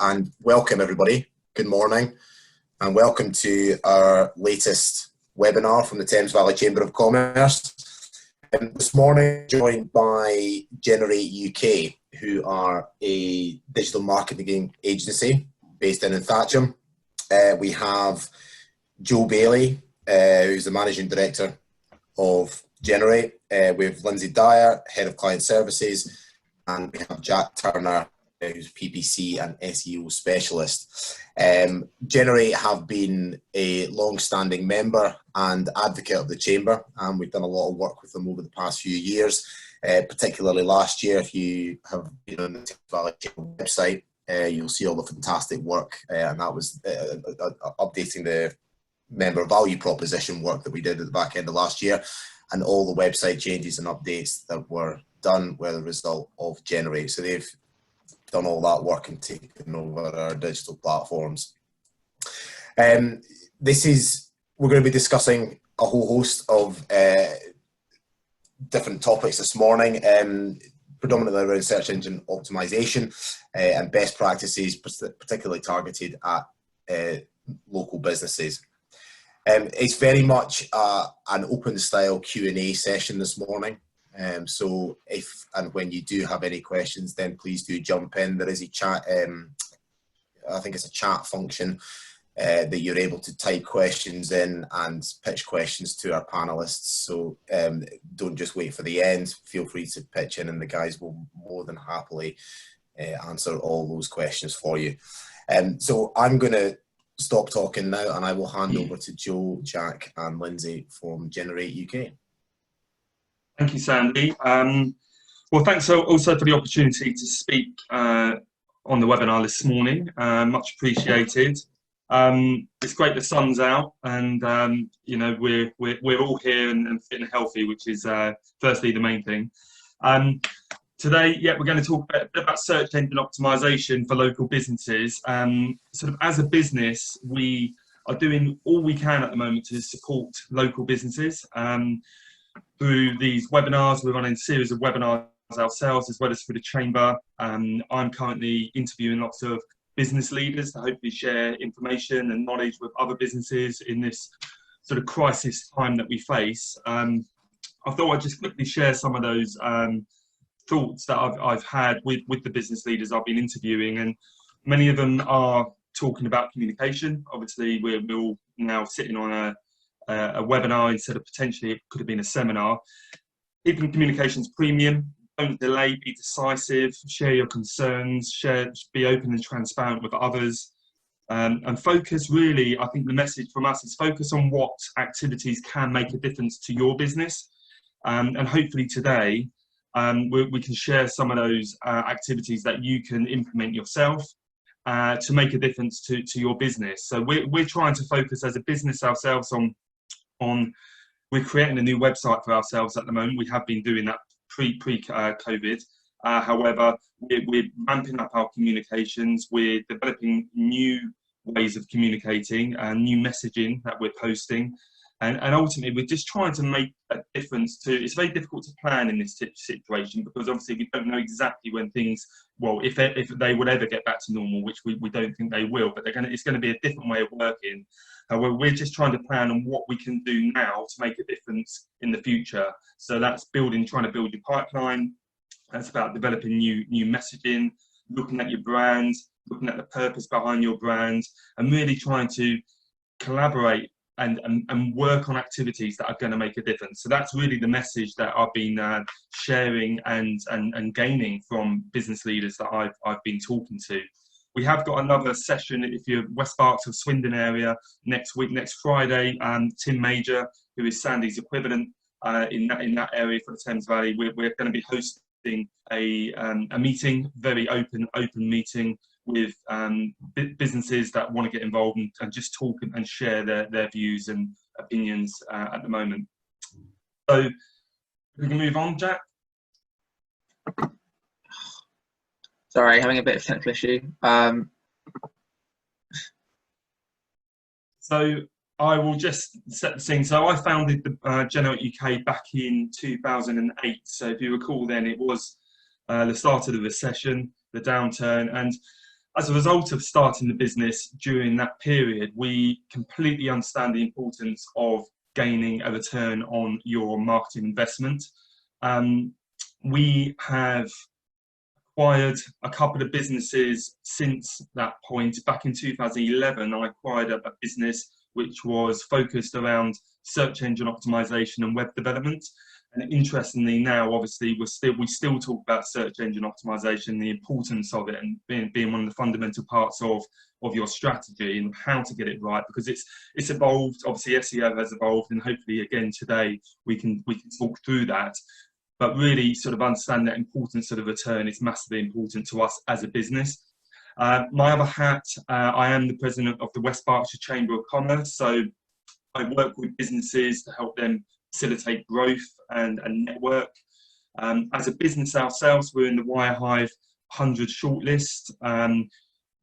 and welcome everybody. Good morning and welcome to our latest webinar from the Thames Valley Chamber of Commerce. This morning joined by Generate UK, who are a digital marketing agency based in Thatcham. We have Joe Bailey, who's the Managing Director of Generate. We have Lindsay Dyer, Head of Client Services, and we have Jack Turner, who's PPC and SEO Specialist. Generate have been a long-standing member and advocate of the Chamber, and we've done a lot of work with them over the past few years, particularly last year. If you have been on the Thames Valley Chamber website, you'll see all the fantastic work, and that was updating the member value proposition work that we did at the back end of last year, and all the website changes and updates that were done were the result of Generate. So they've done all that work and taken over our digital platforms. We're going to be discussing a whole host of different topics this morning, predominantly around search engine optimization and best practices, particularly targeted at local businesses. It's very much an open style Q&A session this morning. So if and when you do have any questions, then please do jump in. There is a chat, I think it's a chat function that you're able to type questions in and pitch questions to our panelists. So don't just wait for the end. Feel free to pitch in and the guys will more than happily answer all those questions for you. So I'm going to stop talking now and I will hand over to Joe, Jack and Lindsay from Generate UK. Thank you, Sandy. Well, thanks also for the opportunity to speak on the webinar this morning. Much appreciated. It's great the sun's out, and you know we're all here and fit and healthy, which is firstly the main thing. Today, we're going to talk a bit about search engine optimization for local businesses. Sort of as a business, we are doing all we can at the moment to support local businesses. Through these webinars, we're running a series of webinars ourselves as well as through the Chamber. I'm currently interviewing lots of business leaders to hopefully share information and knowledge with other businesses in this sort of crisis time that we face. I thought I'd just quickly share some of those thoughts that I've had with the business leaders I've been interviewing, and many of them are talking about communication. Obviously, we're all now sitting on a webinar instead of potentially it could have been a seminar. Keeping communications premium, don't delay, be decisive, share your concerns, be open and transparent with others, and focus really, I think the message from us is focus on what activities can make a difference to your business, and hopefully today we can share some of those activities that you can implement yourself to make a difference to your business. So we're trying to focus as a business ourselves on we're creating a new website for ourselves at the moment. We have been doing that pre-COVID. However, we're ramping up our communications. We're developing new ways of communicating and new messaging that we're posting. And ultimately, we're just trying to make a difference it's very difficult to plan in this situation because obviously we don't know exactly when things, well, if they would ever get back to normal, which we don't think they will, but it's going to be a different way of working. However, we're just trying to plan on what we can do now to make a difference in the future. So that's trying to build your pipeline. That's about developing new messaging, looking at your brand, looking at the purpose behind your brand, and really trying to collaborate and work on activities that are going to make a difference. So that's really the message that I've been sharing and gaining from business leaders that I've been talking to. We have got another session if you're West Berks of Swindon area next week, next Friday. Tim Major, who is Sandy's equivalent in that area for the Thames Valley, we're going to be hosting a meeting, very open meeting with businesses that want to get involved and just talk and share their views and opinions at the moment. So we can move on, Jack. Sorry, having a bit of technical issue. So I will just set the scene. So I founded the Generate UK back in 2008. So if you recall then, it was the start of the recession, the downturn, and as a result of starting the business during that period, we completely understand the importance of gaining a return on your marketing investment. We have acquired a couple of businesses since that point. Back in 2011, I acquired a business which was focused around search engine optimization and web development. And interestingly, now obviously we still talk about search engine optimization, the importance of it, and being one of the fundamental parts of your strategy and how to get it right, because it's evolved. Obviously, SEO has evolved, and hopefully, again today we can talk through that. But really, sort of understand that importance of the return is massively important to us as a business. My other hat, I am the president of the West Berkshire Chamber of Commerce, so I work with businesses to help them facilitate growth and network. As a business ourselves, we're in the Wirehive 100 shortlist.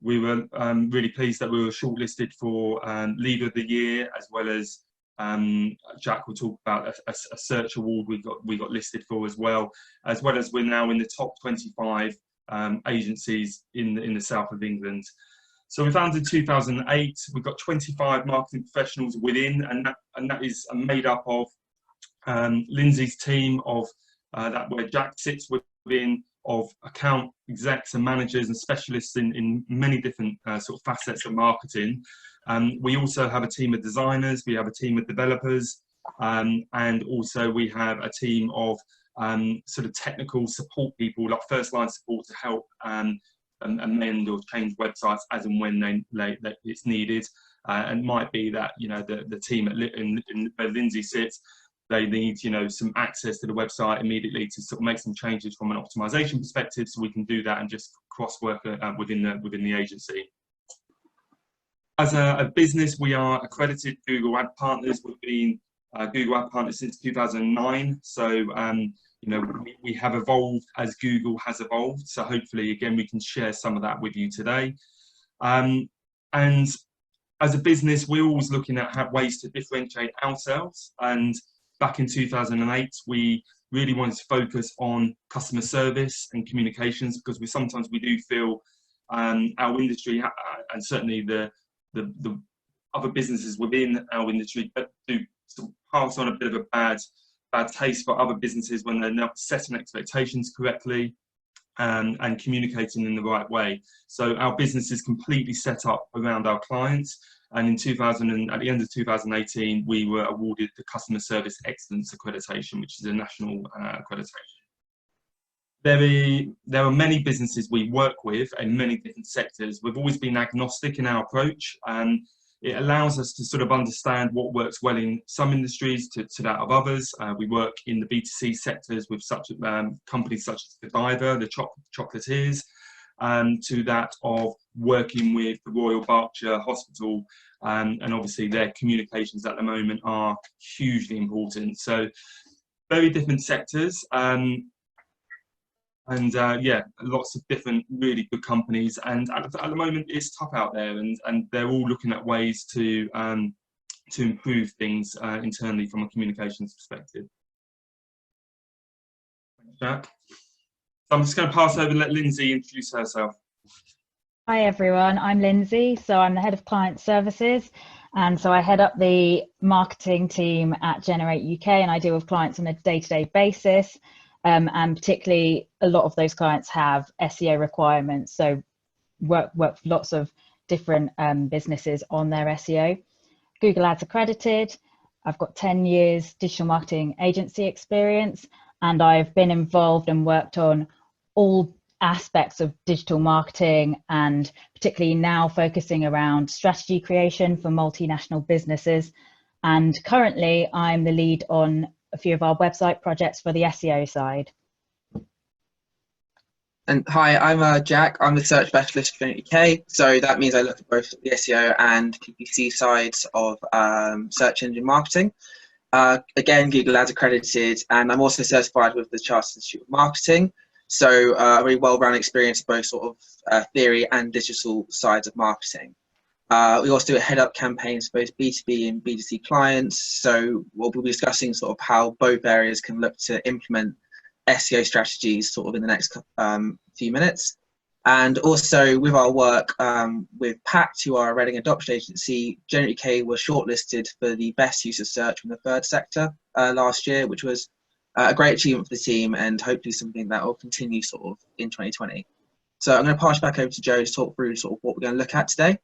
We were really pleased that we were shortlisted for Leader of the Year, as well as Jack will talk about a search award we got listed for as well as we're now in the top 25 agencies in the south of England. So we founded in 2008. We've got 25 marketing professionals within, and that is made up of Lindsay's team of that where Jack sits within, of account execs and managers and specialists in many different sort of facets of marketing. We also have a team of designers, we have a team of developers, and also we have a team of sort of technical support people, like first line support, to help amend or change websites as and when it's needed. And it might be that, you know, the team where Lindsay sits, they need, you know, some access to the website immediately to sort of make some changes from an optimization perspective, so we can do that and just cross work within the agency. As a business, we are accredited Google Ad Partners. We've been Google Ad Partners since 2009. So, you know, we have evolved as Google has evolved. So hopefully, again, we can share some of that with you today. And as a business, we're always looking at ways to differentiate ourselves. And back in 2008, we really wanted to focus on customer service and communications, because we sometimes do feel our industry, and certainly the other businesses within our industry, do sort of pass on a bit of a bad taste for other businesses when they're not setting expectations correctly and communicating in the right way. So our business is completely set up around our clients. And at the end of 2018, we were awarded the Customer Service Excellence Accreditation, which is a national accreditation. There are many businesses we work with in many different sectors. We've always been agnostic in our approach, and it allows us to sort of understand what works well in some industries to that of others. We work in the B2C sectors with such companies such as Godiva, the chocolatiers, to that of working with the Royal Berkshire Hospital, and obviously their communications at the moment are hugely important. So very different sectors, yeah, lots of different really good companies, and at the moment it's tough out there, and they're all looking at ways to improve things internally from a communications perspective. Thanks, Jack. So I'm just going to pass over and let Lindsay introduce herself. Hi everyone, I'm Lindsay. So I'm the head of client services, and so I head up the marketing team at Generate UK, and I deal with clients on a day-to-day basis. And particularly a lot of those clients have SEO requirements, so work with lots of different businesses on their SEO. Google Ads accredited. I've got 10 years digital marketing agency experience, and I've been involved and worked on all aspects of digital marketing, and particularly now focusing around strategy creation for multinational businesses. And currently I'm the lead on a few of our website projects for the SEO side. And hi, I'm Jack. I'm the search specialist for UK. So that means I look at both the SEO and PPC sides of search engine marketing. Again, Google Ads accredited, and I'm also certified with the Chartered Institute of Marketing. So a very well-rounded experience, both sort of theory and digital sides of marketing. We also head up campaigns for both B2B and B2C clients. So we'll be discussing sort of how both areas can look to implement SEO strategies sort of in the next few minutes. And also with our work with PACT, who are a Reading adoption agency, Generate UK was shortlisted for the best use of search from the third sector last year, which was a great achievement for the team and hopefully something that will continue sort of in 2020. So I'm going to pass back over to Joe to talk through sort of what we're going to look at today.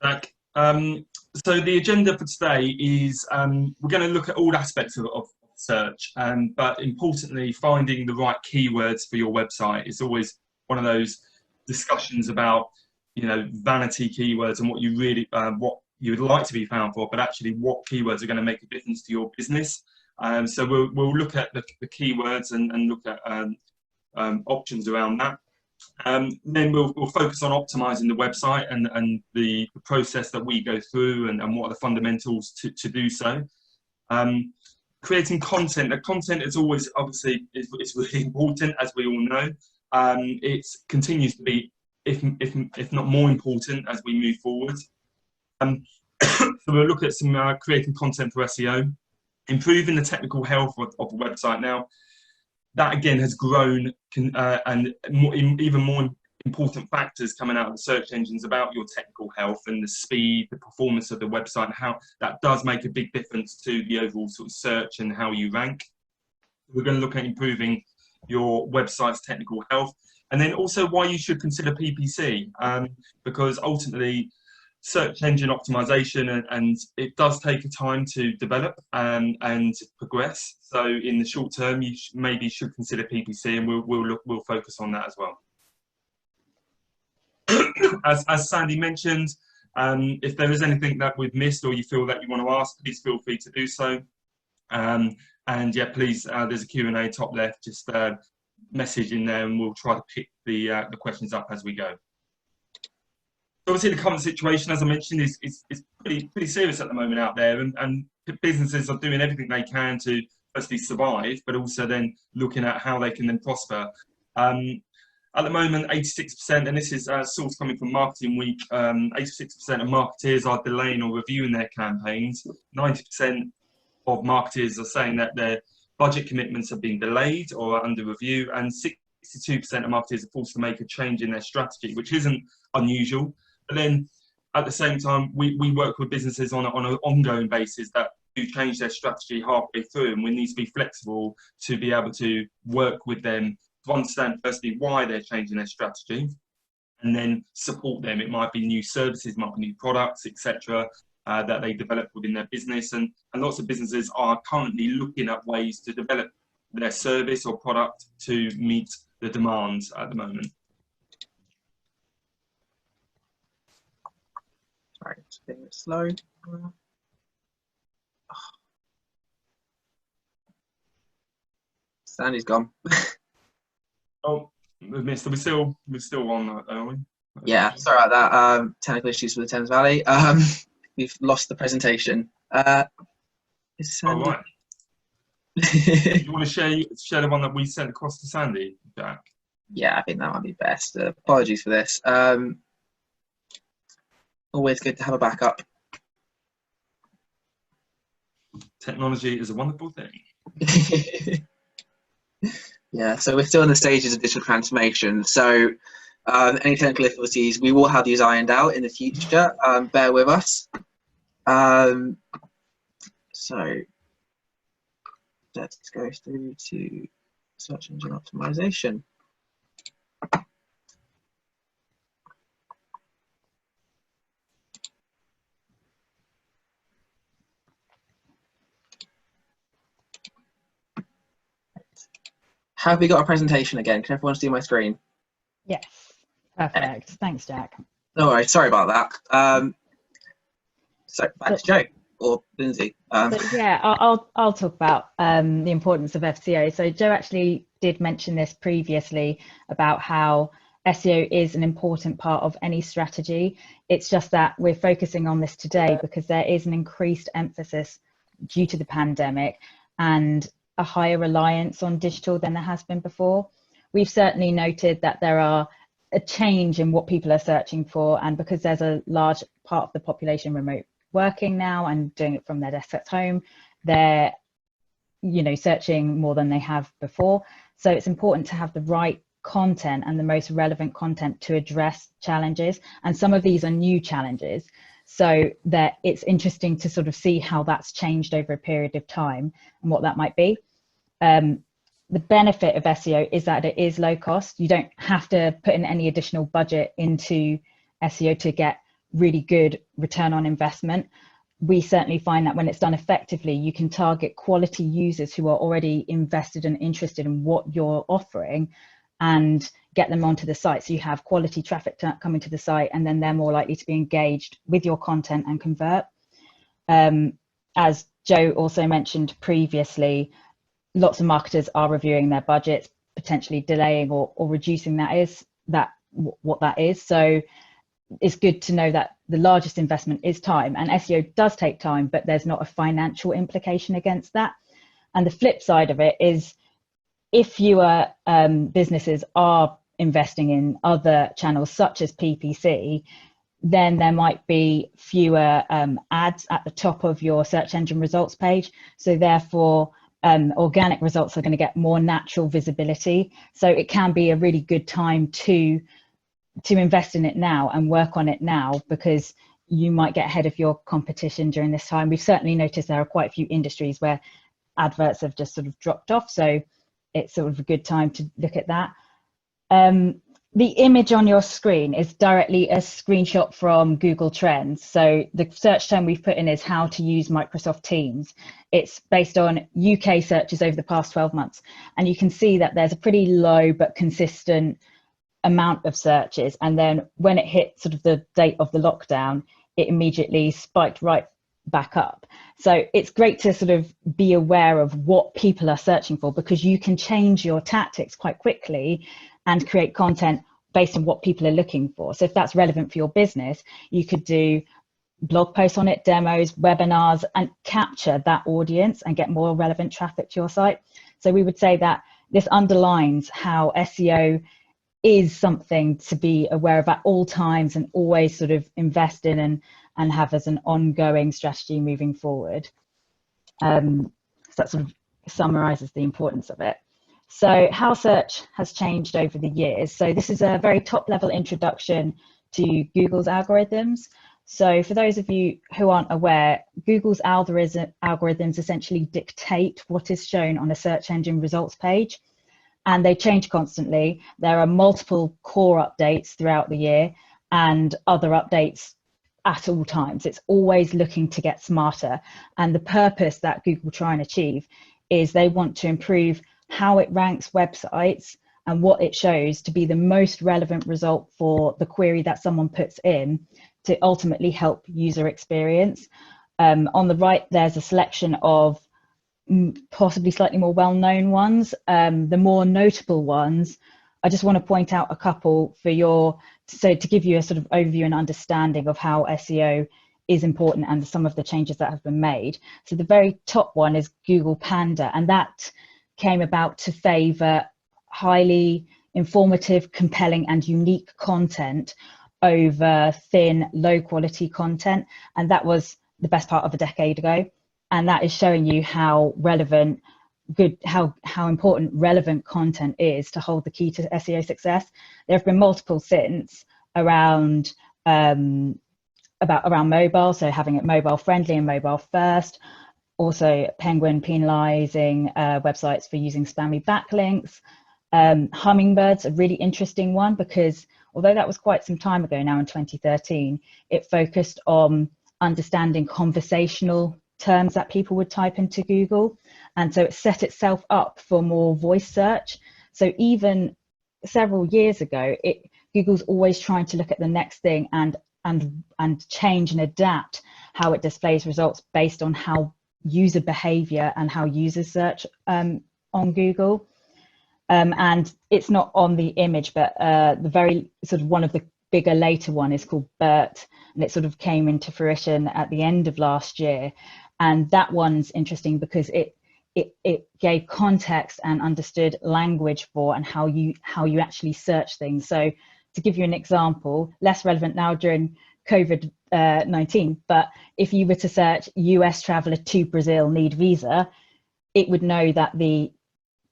Jack. So the agenda for today is we're going to look at all aspects of search, but importantly, finding the right keywords for your website. It's always one of those discussions about, you know, vanity keywords and what you really, what you would like to be found for, but actually what keywords are going to make a difference to your business. So we'll look at the keywords and look at options around that. Then we'll focus on optimizing the website and the process that we go through and what are the fundamentals to do so. Creating content. The content is always, obviously, it's really important, as we all know. It continues to be, if not more important, as we move forward. So we'll look at some creating content for SEO, improving the technical health of the website. Now, that again has grown, and even more important factors coming out of the search engines about your technical health and the speed, the performance of the website, and how that does make a big difference to the overall sort of search and how you rank. We're going to look at improving your website's technical health, and then also why you should consider PPC, because ultimately search engine optimization and it does take a time to develop and progress. So in the short term, you maybe should consider PPC, and we'll focus on that as well. As Sandy mentioned, if there is anything that we've missed or you feel that you want to ask, please feel free to do so. And yeah, please, there's a Q&A top left, just message in there and we'll try to pick the questions up as we go. Obviously, the current situation, as I mentioned, is pretty serious at the moment out there, and businesses are doing everything they can to firstly survive, but also then looking at how they can then prosper. At the moment, 86%, and this is a source coming from Marketing Week, 86% of marketers are delaying or reviewing their campaigns. 90% of marketers are saying that their budget commitments have been delayed or are under review, and 62% of marketers are forced to make a change in their strategy, which isn't unusual. But then at the same time, we work with businesses on an ongoing basis that do change their strategy halfway through, and we need to be flexible to be able to work with them to understand firstly why they're changing their strategy, and then support them. It might be new services, might be new products, etc., that they develop within their business. And lots of businesses are currently looking at ways to develop their service or product to meet the demands at the moment. Sorry, it's a bit slow. Sandy's gone. Oh, we've missed. We're still on that, are we? Yeah, sorry about that. Technical issues with the Thames Valley. We've lost the presentation. Is Sandy... Oh, right. Do you want to share the one that we sent across to Sandy, Jack? Yeah, I think that might be best. Apologies for this. Always good to have a backup. Technology is a wonderful thing. Yeah, so we're still in the stages of digital transformation. So any technical difficulties, we will have these ironed out in the future. Bear with us. So let's go through to search engine optimization. Have we got a presentation again? Can everyone see my screen? Yes, perfect. Thanks, Jack. No worries, sorry about that. So back to Joe or Lindsay. So yeah, I'll talk about the importance of SEO. So Joe actually did mention this previously about how SEO is an important part of any strategy. It's just that we're focusing on this today because there is an increased emphasis due to the pandemic and a higher reliance on digital than there has been before. We've certainly noted that there are a change in what people are searching for, and because there's a large part of the population remote working now and doing it from their desks at home, they're searching more than they have before. So it's important to have the right content and the most relevant content to address challenges. And some of these are new challenges. So that it's interesting to sort of see how that's changed over a period of time and what that might be. The benefit of SEO is that it is low cost. You don't have to put in any additional budget into SEO to get really good return on investment. We certainly find that when it's done effectively, you can target quality users who are already invested and interested in what you're offering and get them onto the site. So you have quality traffic coming to the site, and then they're more likely to be engaged with your content and convert. As Joe also mentioned previously, lots of marketers are reviewing their budgets, potentially delaying or reducing what that is. So it's good to know that the largest investment is time, and SEO does take time, but there's not a financial implication against that. And the flip side of it is, if fewer businesses are investing in other channels such as PPC, then there might be fewer ads at the top of your search engine results page. So therefore, organic results are going to get more natural visibility. So it can be a really good time to invest in it now and work on it now, because you might get ahead of your competition during this time. We've certainly noticed there are quite a few industries where adverts have just sort of dropped off. So it's sort of a good time to look at that. The image on your screen is directly a screenshot from Google Trends. So the search term we've put in is how to use Microsoft Teams. It's based on UK searches over the past 12 months. And you can see that there's a pretty low but consistent amount of searches. And then when it hit sort of the date of the lockdown, it immediately spiked right back up. So it's great to sort of be aware of what people are searching for, because you can change your tactics quite quickly and create content based on what people are looking for. So if that's relevant for your business, you could do blog posts on it, demos, webinars, and capture that audience and get more relevant traffic to your site. So we would say that this underlines how SEO is something to be aware of at all times and always sort of invest in and have as an ongoing strategy moving forward. So that sort of summarizes the importance of it. So how search has changed over the years. So this is a very top level introduction to Google's algorithms. So for those of you who aren't aware, Google's algorithms essentially dictate what is shown on a search engine results page, and they change constantly. There are multiple core updates throughout the year and other updates at all times. It's always looking to get smarter. And the purpose that Google try and achieve is they want to improve how it ranks websites and what it shows to be the most relevant result for the query that someone puts in to ultimately help user experience. On the right, there's a selection of possibly slightly more well-known ones. The more notable ones, I just want to point out a couple to give you a sort of overview and understanding of how SEO is important and some of the changes that have been made. So the very top one is Google Panda, and that came about to favor highly informative, compelling, and unique content over thin, low quality content. And that was the best part of a decade ago. And that is showing you how relevant, how important relevant content is to hold the key to SEO success. There have been multiple since around mobile, so having it mobile friendly and mobile first. Also, Penguin penalizing websites for using spammy backlinks. Hummingbird's a really interesting one, because although that was quite some time ago now, in 2013, it focused on understanding conversational terms that people would type into Google. And so it set itself up for more voice search. So even several years ago, Google's always trying to look at the next thing and change and adapt how it displays results based on how user behavior and how users search on Google. And it's not on the image, but the very sort of one of the bigger later one is called BERT, and it sort of came into fruition at the end of last year. And that one's interesting because it gave context and understood language for and how you actually search things. So to give you an example, less relevant now during COVID-19, but if you were to search US traveler to Brazil need visa, it would know that the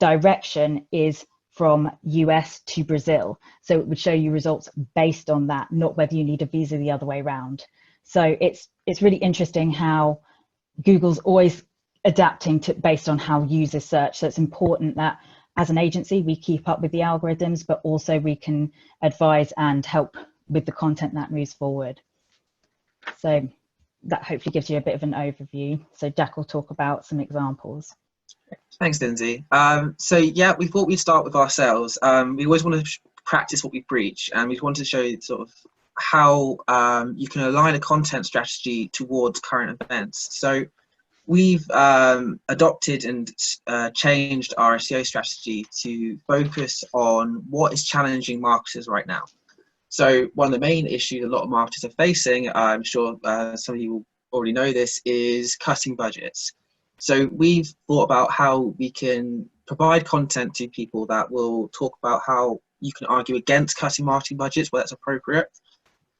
direction is from US to Brazil. So it would show you results based on that, not whether you need a visa the other way around. So it's really interesting how Google's always adapting to based on how users search. So it's important that as an agency, we keep up with the algorithms, but also we can advise and help with the content that moves forward. So that hopefully gives you a bit of an overview. So Jack will talk about some examples. Thanks, Lindsay. So yeah, we thought we'd start with ourselves. We always want to practice what we preach, and we wanted to show you sort of how you can align a content strategy towards current events. So we've adopted and changed our SEO strategy to focus on what is challenging marketers right now. So one of the main issues a lot of marketers are facing, I'm sure some of you will already know this, is cutting budgets. So we've thought about how we can provide content to people that will talk about how you can argue against cutting marketing budgets where that's appropriate,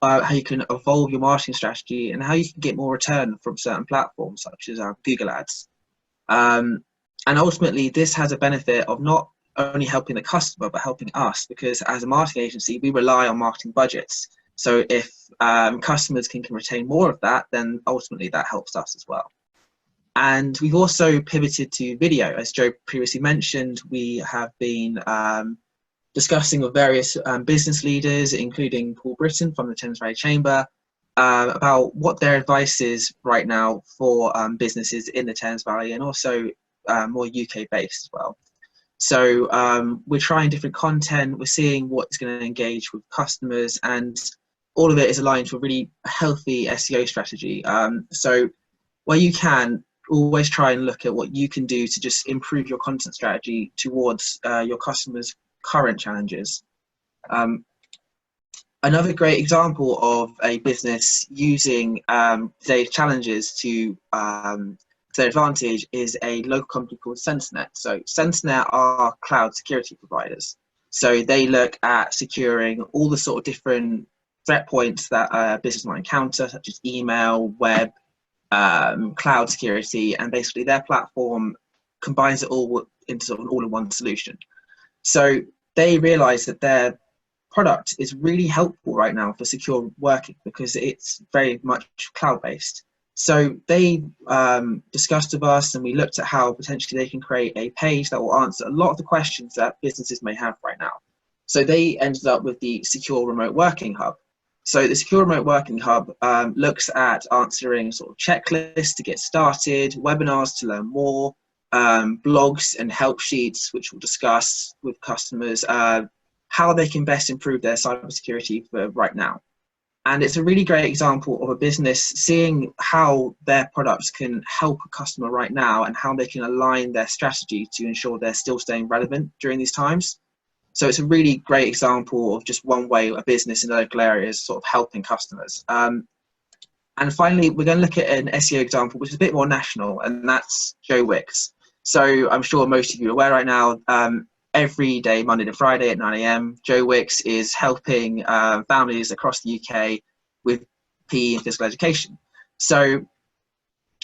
how you can evolve your marketing strategy, and how you can get more return from certain platforms such as Google Ads. And ultimately, this has a benefit of not only helping the customer, but helping us, because as a marketing agency, we rely on marketing budgets. So if customers can retain more of that, then ultimately that helps us as well. And we've also pivoted to video. As Joe previously mentioned, we have been discussing with various business leaders, including Paul Britton from the Thames Valley Chamber, about what their advice is right now for businesses in the Thames Valley, and also more UK based as well. So we're trying different content, we're seeing what's going to engage with customers, and all of it is aligned to a really healthy SEO strategy. So where you can, always try and look at what you can do to just improve your content strategy towards your customers' current challenges. Another great example of a business using today's challenges to their advantage is a local company called Sentinel. So Sentinel are cloud security providers. So they look at securing all the sort of different threat points that a business might encounter, such as email, web, cloud security, and basically their platform combines it all into sort of an all-in-one solution. So they realize that their product is really helpful right now for secure working because it's very much cloud-based. So they discussed with us, and we looked at how potentially they can create a page that will answer a lot of the questions that businesses may have right now. So they ended up with the Secure Remote Working Hub. So the Secure Remote Working Hub looks at answering sort of checklists to get started, webinars to learn more, blogs and help sheets, which we'll discuss with customers, how they can best improve their cybersecurity for right now. And it's a really great example of a business seeing how their products can help a customer right now and how they can align their strategy to ensure they're still staying relevant during these times. So it's a really great example of just one way a business in the local area is sort of helping customers. And finally, we're going to look at an SEO example, which is a bit more national, and that's Joe Wicks. So I'm sure most of you are aware right now, every day, Monday to Friday at 9 AM, Joe Wicks is helping families across the UK with PE and physical education. So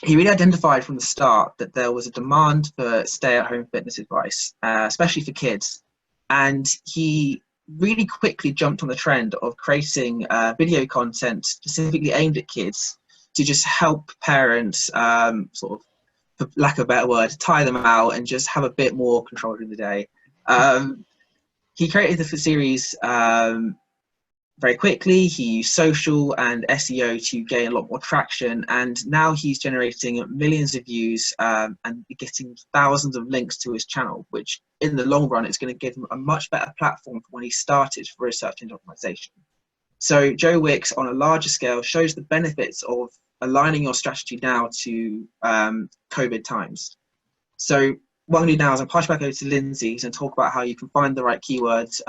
he really identified from the start that there was a demand for stay-at-home fitness advice, especially for kids. And he really quickly jumped on the trend of creating video content specifically aimed at kids to just help parents sort of, for lack of a better word, tire them out and just have a bit more control during the day. He created the series very quickly. He used social and SEO to gain a lot more traction, and now he's generating millions of views and getting thousands of links to his channel, which in the long run is going to give him a much better platform for when he started for his search engine optimization. So Joe Wicks on a larger scale shows the benefits of aligning your strategy now to COVID times. So what I'm going to do now is I'll pass back over to Lindsay and talk about how you can find the right keywords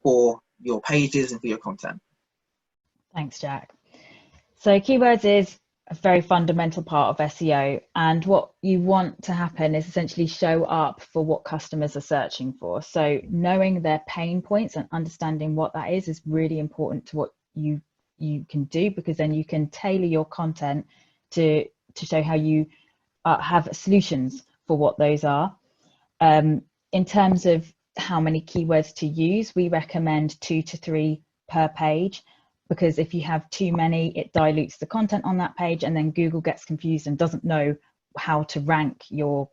for your pages and for your content. Thanks, Jack. So keywords is a very fundamental part of SEO, and what you want to happen is essentially show up for what customers are searching for. So knowing their pain points and understanding what that is really important to what you can do, because then you can tailor your content to show how you have solutions for what those are. In terms of how many keywords to use, we recommend 2 to 3 per page, because if you have too many, it dilutes the content on that page, and then Google gets confused and doesn't know how to rank your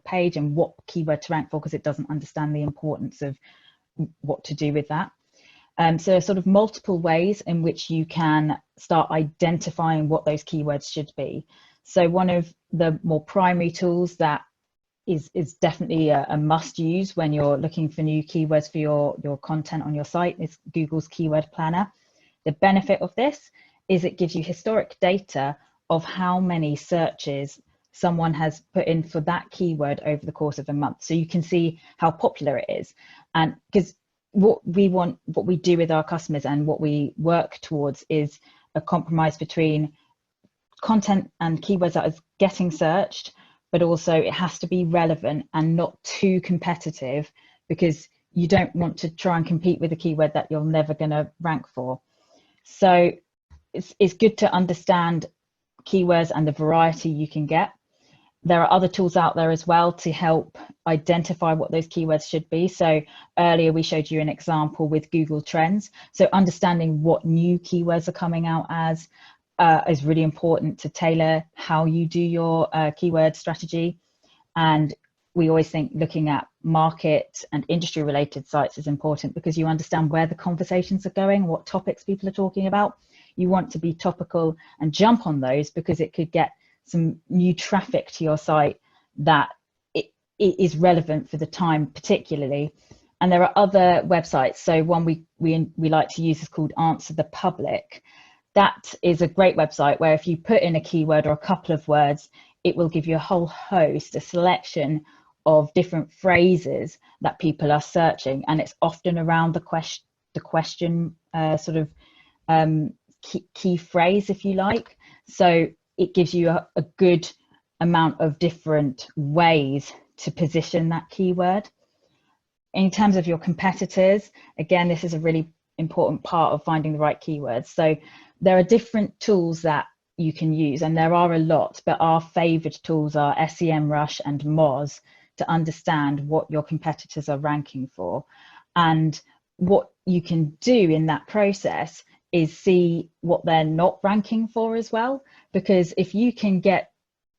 page and what keyword to rank for, because it doesn't understand the importance of what to do with that. So there's sort of multiple ways in which you can start identifying what those keywords should be. So one of the more primary tools that is definitely a must use when you're looking for new keywords for your content on your site is Google's Keyword Planner. The benefit of this is it gives you historic data of how many searches someone has put in for that keyword over the course of a month. So you can see how popular it is. And because what we do with our customers and what we work towards is a compromise between content and keywords that is getting searched, but also it has to be relevant and not too competitive, because you don't want to try and compete with a keyword that you're never going to rank for. So it's good to understand keywords and the variety you can get. There are other tools out there as well to help identify what those keywords should be. So earlier we showed you an example with Google Trends. So understanding what new keywords are coming out as is really important to tailor how you do your keyword strategy. And we always think looking at market and industry related sites is important, because you understand where the conversations are going, what topics people are talking about. You want to be topical and jump on those, because it could get some new traffic to your site that it is relevant for the time particularly. And there are other websites. So one we like to use is called Answer the Public. That is a great website where if you put in a keyword or a couple of words, it will give you a whole host, a selection of different phrases that people are searching. And it's often around the question sort of key phrase, if you like. So it gives you a good amount of different ways to position that keyword. In terms of your competitors, again, this is a really important part of finding the right keywords. So there are different tools that you can use, and there are a lot, but our favorite tools are SEMrush and Moz to understand what your competitors are ranking for. And what you can do in that process is see what they're not ranking for as well, because if you can get,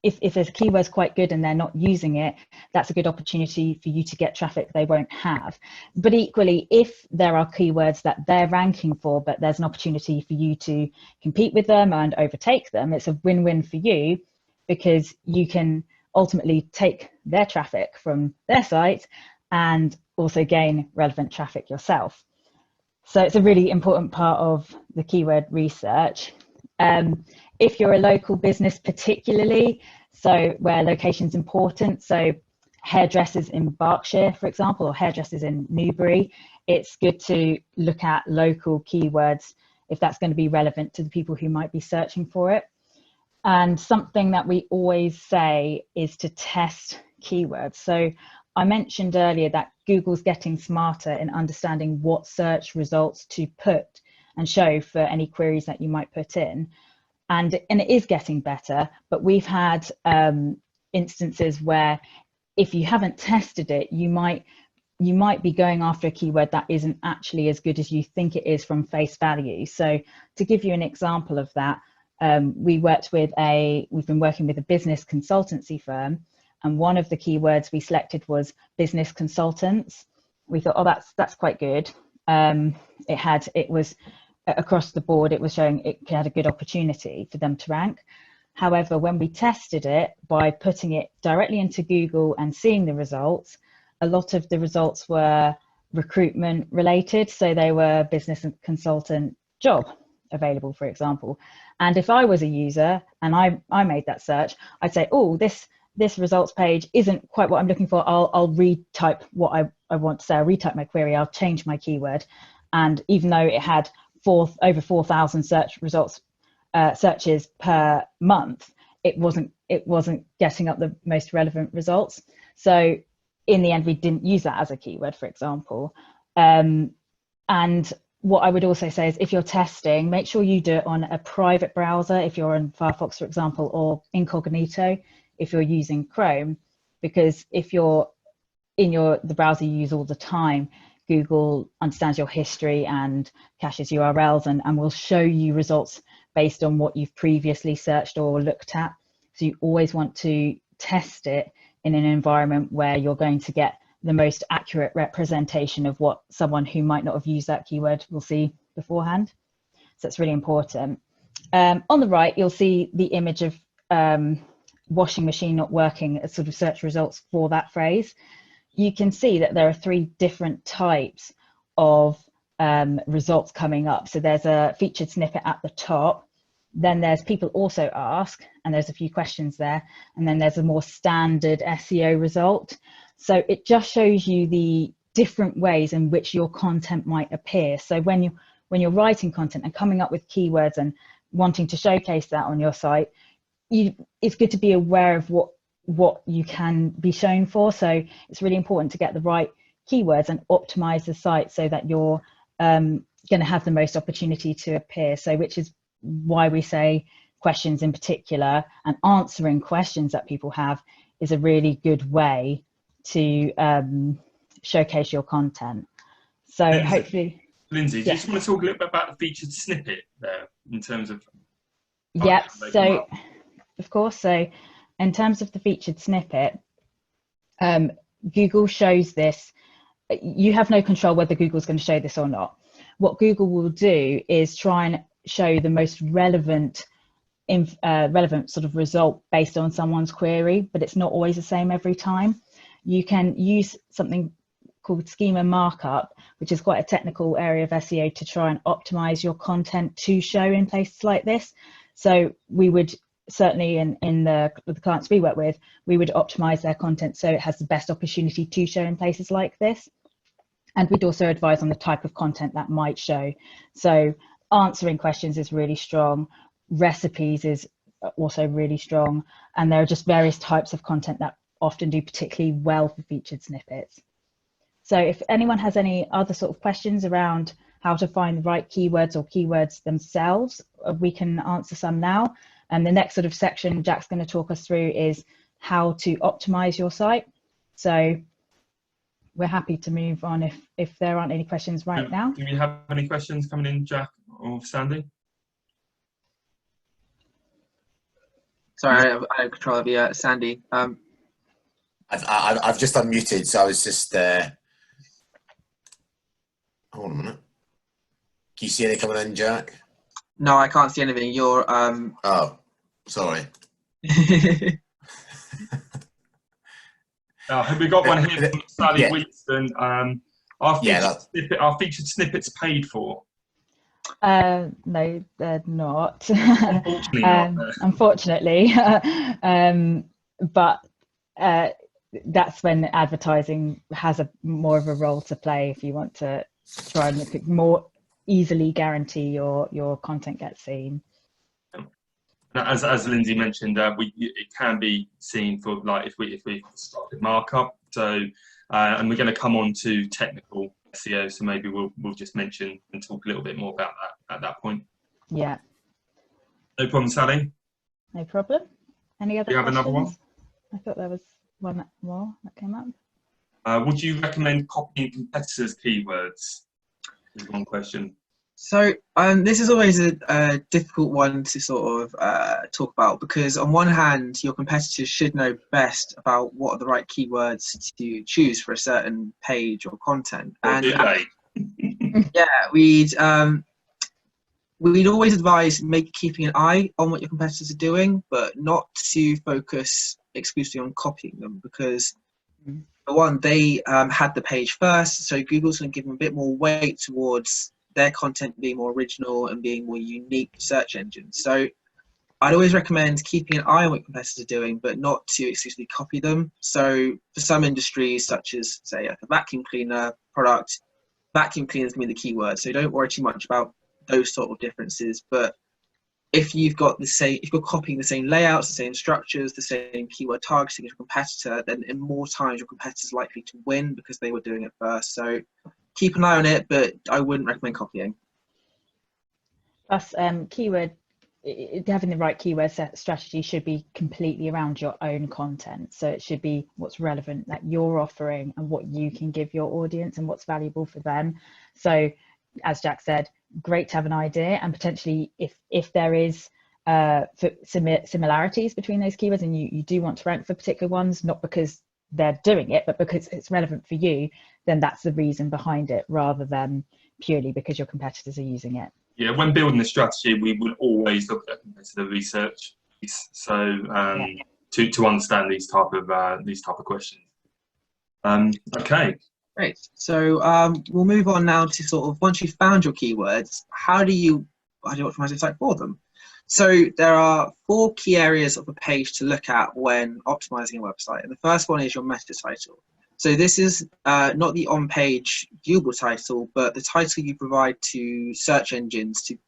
if there's a keyword's quite good and they're not using it, that's a good opportunity for you to get traffic they won't have. But equally, if there are keywords that they're ranking for, but there's an opportunity for you to compete with them and overtake them, it's a win-win for you, because you can ultimately take their traffic from their site and also gain relevant traffic yourself. So it's a really important part of the keyword research. If you're a local business particularly, so where location's important, so hairdressers in Berkshire, for example, or hairdressers in Newbury, it's good to look at local keywords if that's going to be relevant to the people who might be searching for it. And something that we always say is to test keywords. So I mentioned earlier that Google's getting smarter in understanding what search results to put and show for any queries that you might put in. And it is getting better, but we've had instances where if you haven't tested it, you might be going after a keyword that isn't actually as good as you think it is from face value. So to give you an example of that, we've been working with a business consultancy firm, and one of the keywords we selected was business consultants. We thought, oh, that's quite good. It was across the board, it was showing it had a good opportunity for them to rank. However, when we tested it by putting it directly into Google and seeing the results, a lot of the results were recruitment related. So they were business consultant job available, for example. And if I was a user and I made that search, I'd say, oh, this results page isn't quite what I'm looking for. I'll retype what I want to say. I'll retype my query. I'll change my keyword. And even though it had over 4,000 search results searches per month, it wasn't getting up the most relevant results. So in the end, we didn't use that as a keyword, for example. And what I would also say is if you're testing, make sure you do it on a private browser, if you're in Firefox, for example, or incognito if you're using Chrome, because if you're in the browser you use all the time, Google understands your history and caches URLs and will show you results based on what you've previously searched or looked at. So you always want to test it in an environment where you're going to get the most accurate representation of what someone who might not have used that keyword will see beforehand. So it's really important. On the right, you'll see the image of washing machine not working as sort of search results for that phrase. You can see that there are 3 different types of results coming up. So there's a featured snippet at the top, then there's people also ask, and there's a few questions there, and then there's a more standard SEO result. So it just shows you the different ways in which your content might appear. So when you're writing content and coming up with keywords and wanting to showcase that on your site, it's good to be aware of what you can be shown for. So it's really important to get the right keywords and optimize the site so that you're going to have the most opportunity to appear. So which is why we say questions in particular, and answering questions that people have is a really good way to showcase your content. So hopefully, Lindsay, do you just want to talk a little bit about the featured snippet there in terms of? Yeah, so of course, so in terms of the featured snippet, Google shows this. You have no control whether Google's going to show this or not. What Google will do is try and show the most relevant sort of result based on someone's query, but it's not always the same every time. You can use something called schema markup, which is quite a technical area of SEO, to try and optimize your content to show in places like this. So we would certainly with the clients we work with, we would optimize their content so it has the best opportunity to show in places like this. And we'd also advise on the type of content that might show. So answering questions is really strong. Recipes is also really strong. And there are just various types of content that often do particularly well for featured snippets. So if anyone has any other sort of questions around how to find the right keywords or keywords themselves, we can answer some now. And the next sort of section Jack's going to talk us through is how to optimize your site. So we're happy to move on if there aren't any questions right now. Do you have any questions coming in, Jack or Sandy? Sorry, I have control of you, Sandy. I've just unmuted, so I was just hold on a minute. Can you see any coming in, Jack? No, I can't see anything. You're Oh, sorry. We got one here from Sally Wicks. Our featured snippets paid for. No, they're not. Unfortunately, not. Unfortunately, but that's when advertising has more of a role to play. If you want to try and more easily guarantee your content gets seen. As Lindsay mentioned, it can be seen for, like, if we started markup. So and we're going to come on to technical SEO, so maybe we'll just mention and talk a little bit more about that at that point. Yeah. No problem, Sally. No problem. Any other questions? Do you have another one? I thought there was one more that came up. Would you recommend copying competitors' keywords? Is one question. So this is always a difficult one to sort of talk about, because on one hand, your competitors should know best about what are the right keywords to choose for a certain page or content. Or do they? Yeah, we'd always advise keeping an eye on what your competitors are doing, but not to focus exclusively on copying them, because for one, they had the page first, so Google's going to give them a bit more weight towards their content being more original and being more unique to search engines. So I'd always recommend keeping an eye on what competitors are doing, but not to exclusively copy them. So for some industries, such as, say, like a vacuum cleaner product, vacuum cleaners can be the keyword. So don't worry too much about those sort of differences. But if you've got if you're copying the same layouts, the same structures, the same keyword targeting as your competitor, then in more times your competitor's likely to win because they were doing it first. So keep an eye on it, but I wouldn't recommend copying. Plus, keyword having the right keyword strategy should be completely around your own content. So it should be what's relevant that you're offering and what you can give your audience and what's valuable for them. So as Jack said, great to have an idea, and potentially if there is similarities between those keywords and you do want to rank for particular ones, not because they're doing it, but because it's relevant for you, then that's the reason behind it, rather than purely because your competitors are using it. Yeah, when building the strategy, we would always look at competitor research, so to understand these type of questions. Okay. Great. So we'll move on now to sort of, once you've found your keywords, how do you optimize your site for them? So there are 4 key areas of a page to look at when optimizing a website. And the first one is your meta title. So this is not the on-page viewable title, but the title you provide to search engines to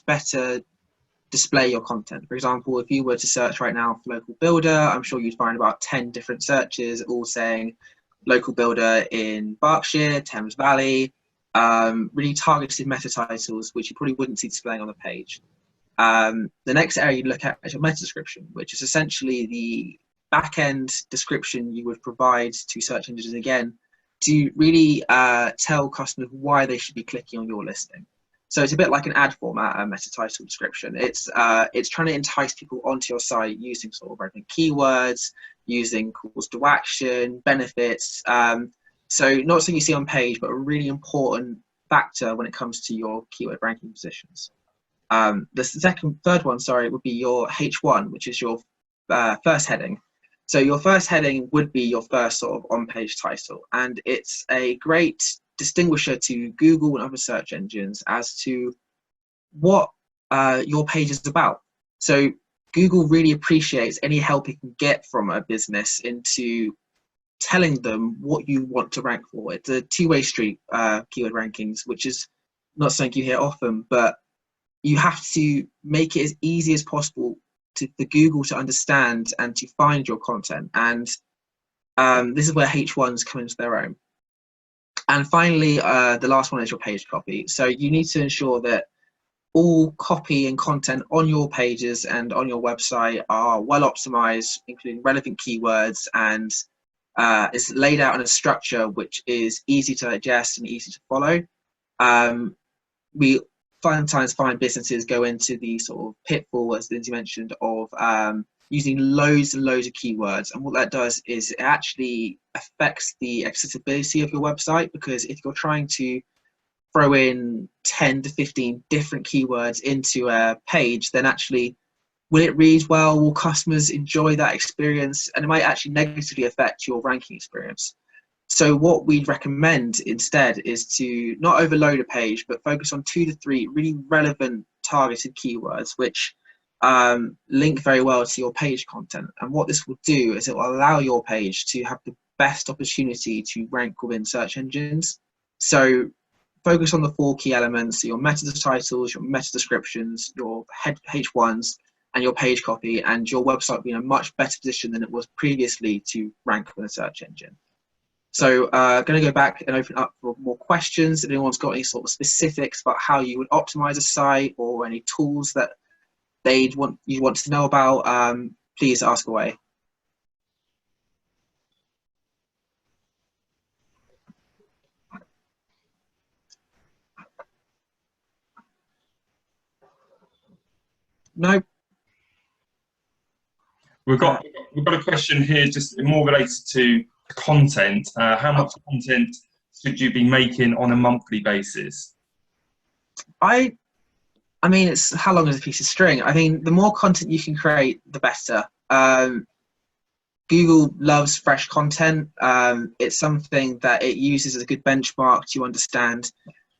better display your content. For example, if you were to search right now for local builder, I'm sure you'd find about 10 different searches all saying local builder in Berkshire, Thames Valley, really targeted meta titles, which you probably wouldn't see displaying on the page. The next area you look at is your meta description, which is essentially the back-end description you would provide to search engines, again, to really tell customers why they should be clicking on your listing. So it's a bit like an ad format, a meta title description. It's trying to entice people onto your site using sort of relevant keywords, using calls to action, benefits. So not something you see on page, but a really important factor when it comes to your keyword ranking positions. The third one, would be your H1, which is your first heading. So your first heading would be your first sort of on-page title, and it's a great distinguisher to Google and other search engines as to what your page is about. So Google really appreciates any help it can get from a business into telling them what you want to rank for. It's a two-way street, keyword rankings, which is not something you hear often, but you have to make it as easy as possible for Google to understand and to find your content. And this is where H1s come into their own. And finally, the last one is your page copy. So you need to ensure that all copy and content on your pages and on your website are well optimized, including relevant keywords, and it's laid out in a structure which is easy to digest and easy to follow. We sometimes find businesses go into the sort of pitfall, as Lindsay mentioned, of using loads and loads of keywords. And what that does is it actually affects the accessibility of your website, because if you're trying to throw in 10 to 15 different keywords into a page, then actually, will it read well? Will customers enjoy that experience? And it might actually negatively affect your ranking experience. So what we'd recommend instead is to not overload a page, but focus on 2 to 3 really relevant targeted keywords, which link very well to your page content. And what this will do is it will allow your page to have the best opportunity to rank within search engines. So focus on the 4 key elements: your meta titles, your meta descriptions, your H1s, and your page copy, and your website will be in a much better position than it was previously to rank with a search engine. So going to go back and open up for more questions. If anyone's got any sort of specifics about how you would optimize a site, or any tools that you want to know about, please ask away. No. We've got a question here, just more related to content. How much content should you be making on a monthly basis? I mean, it's how long is a piece of string. I mean, the more content you can create, the better. Google loves fresh content. It's something that it uses as a good benchmark to understand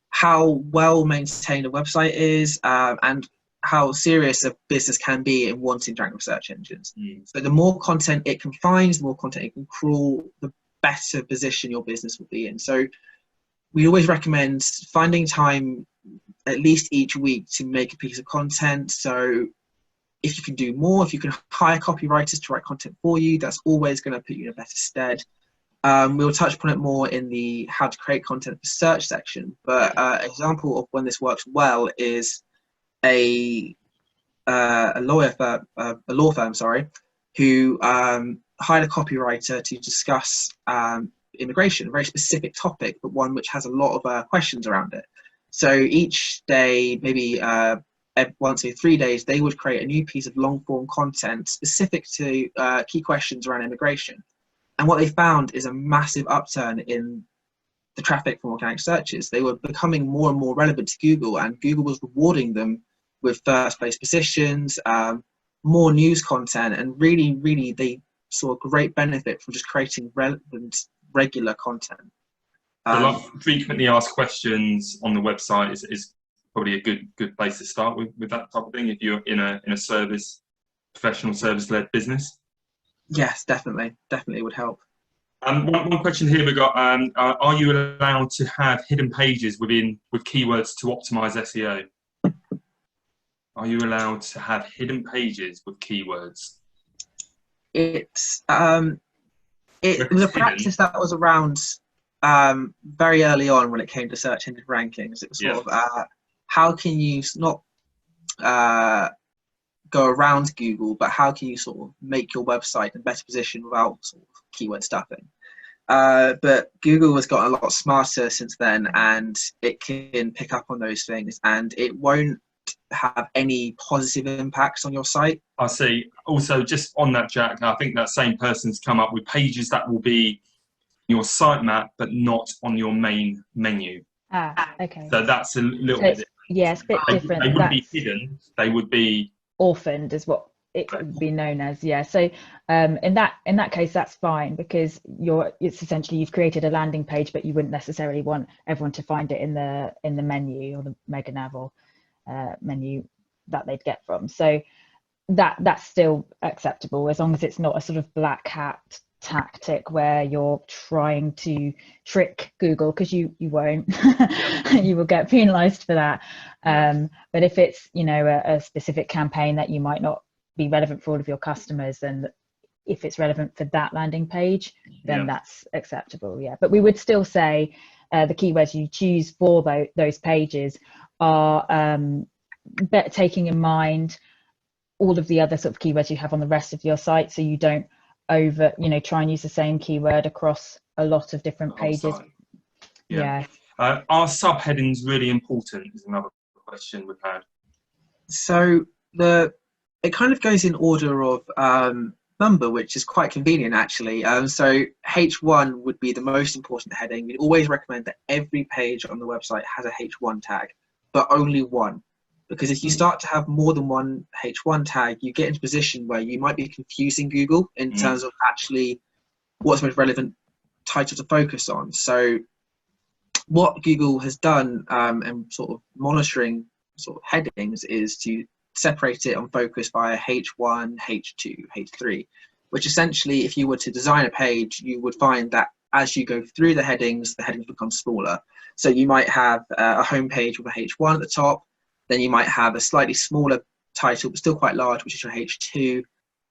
how well maintained a website is, and how serious a business can be in wanting to rank with search engines. So the more content it can find, the more content it can crawl, the better position your business will be in. So we always recommend finding time at least each week to make a piece of content. So if you can do more, if you can hire copywriters to write content for you, that's always going to put you in a better stead. We'll touch upon it more in the how to create content for search section, but an example of when this works well is a a law firm, who hired a copywriter to discuss immigration, a very specific topic, but one which has a lot of questions around it. So each day, maybe once every 3 days, they would create a new piece of long form content specific to key questions around immigration. And what they found is a massive upturn in the traffic from organic searches. They were becoming more and more relevant to Google, and Google was rewarding them with first place positions, more news content, and really they saw a great benefit from just creating relevant, regular content. A lot of frequently asked questions on the website is probably a good place to start with that type of thing if you're in a professional service-led business. Yes, definitely would help. One question here we got: are you allowed to have hidden pages with keywords to optimize SEO? Are you allowed to have hidden pages with keywords? It was a practice that was around very early on when it came to search engine rankings. It was sort of how can you not go around Google, but how can you sort of make your website in a better position without sort of keyword stuffing? But Google has gotten a lot smarter since then, and it can pick up on those things, and it won't have any positive impacts on your site. I see. Also, just on that, Jack, I think that same person's come up with pages that will be your sitemap, but not on your main menu. Okay. So that's a little bit. Yeah, it's a bit different. They wouldn't be hidden. They would be orphaned, is what it would be known as. Yeah. So in that case, that's fine, because it's essentially you've created a landing page, but you wouldn't necessarily want everyone to find it in the menu or the mega nav or menu that they'd get from. So that's still acceptable, as long as it's not a sort of black hat tactic where you're trying to trick Google, because you won't. You will get penalized for that. But if it's a specific campaign that you might not be relevant for all of your customers, and if it's relevant for that landing page, then that's acceptable. Yeah, but we would still say the keywords you choose for those pages are taking in mind all of the other sort of keywords you have on the rest of your site, so you don't try and use the same keyword across a lot of different pages. Yeah. Are subheadings really important is another question we've had. So it kind of goes in order of number, which is quite convenient actually. So H1 would be the most important heading. We always recommend that every page on the website has a H1 tag, but only one. Because if you start to have more than one H1 tag, you get into a position where you might be confusing Google in terms of actually what's the most relevant title to focus on. So what Google has done and sort of monitoring sort of headings is to separate it on focus by H1, H2, H3, which essentially, if you were to design a page, you would find that as you go through the headings become smaller. So you might have a home page with a H1 at the top. Then you might have a slightly smaller title, but still quite large, which is your H2.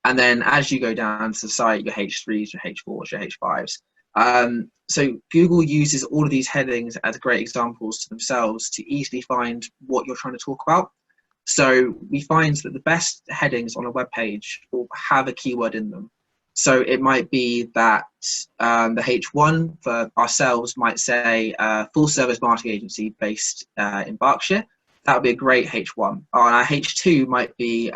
And then as you go down to the site, your H3s, your H4s, your H5s. So Google uses all of these headings as great examples to themselves to easily find what you're trying to talk about. So we find that the best headings on a web page will have a keyword in them. So it might be that the H1 for ourselves might say full service marketing agency based in Berkshire. That would be a great H1. Our H2 might be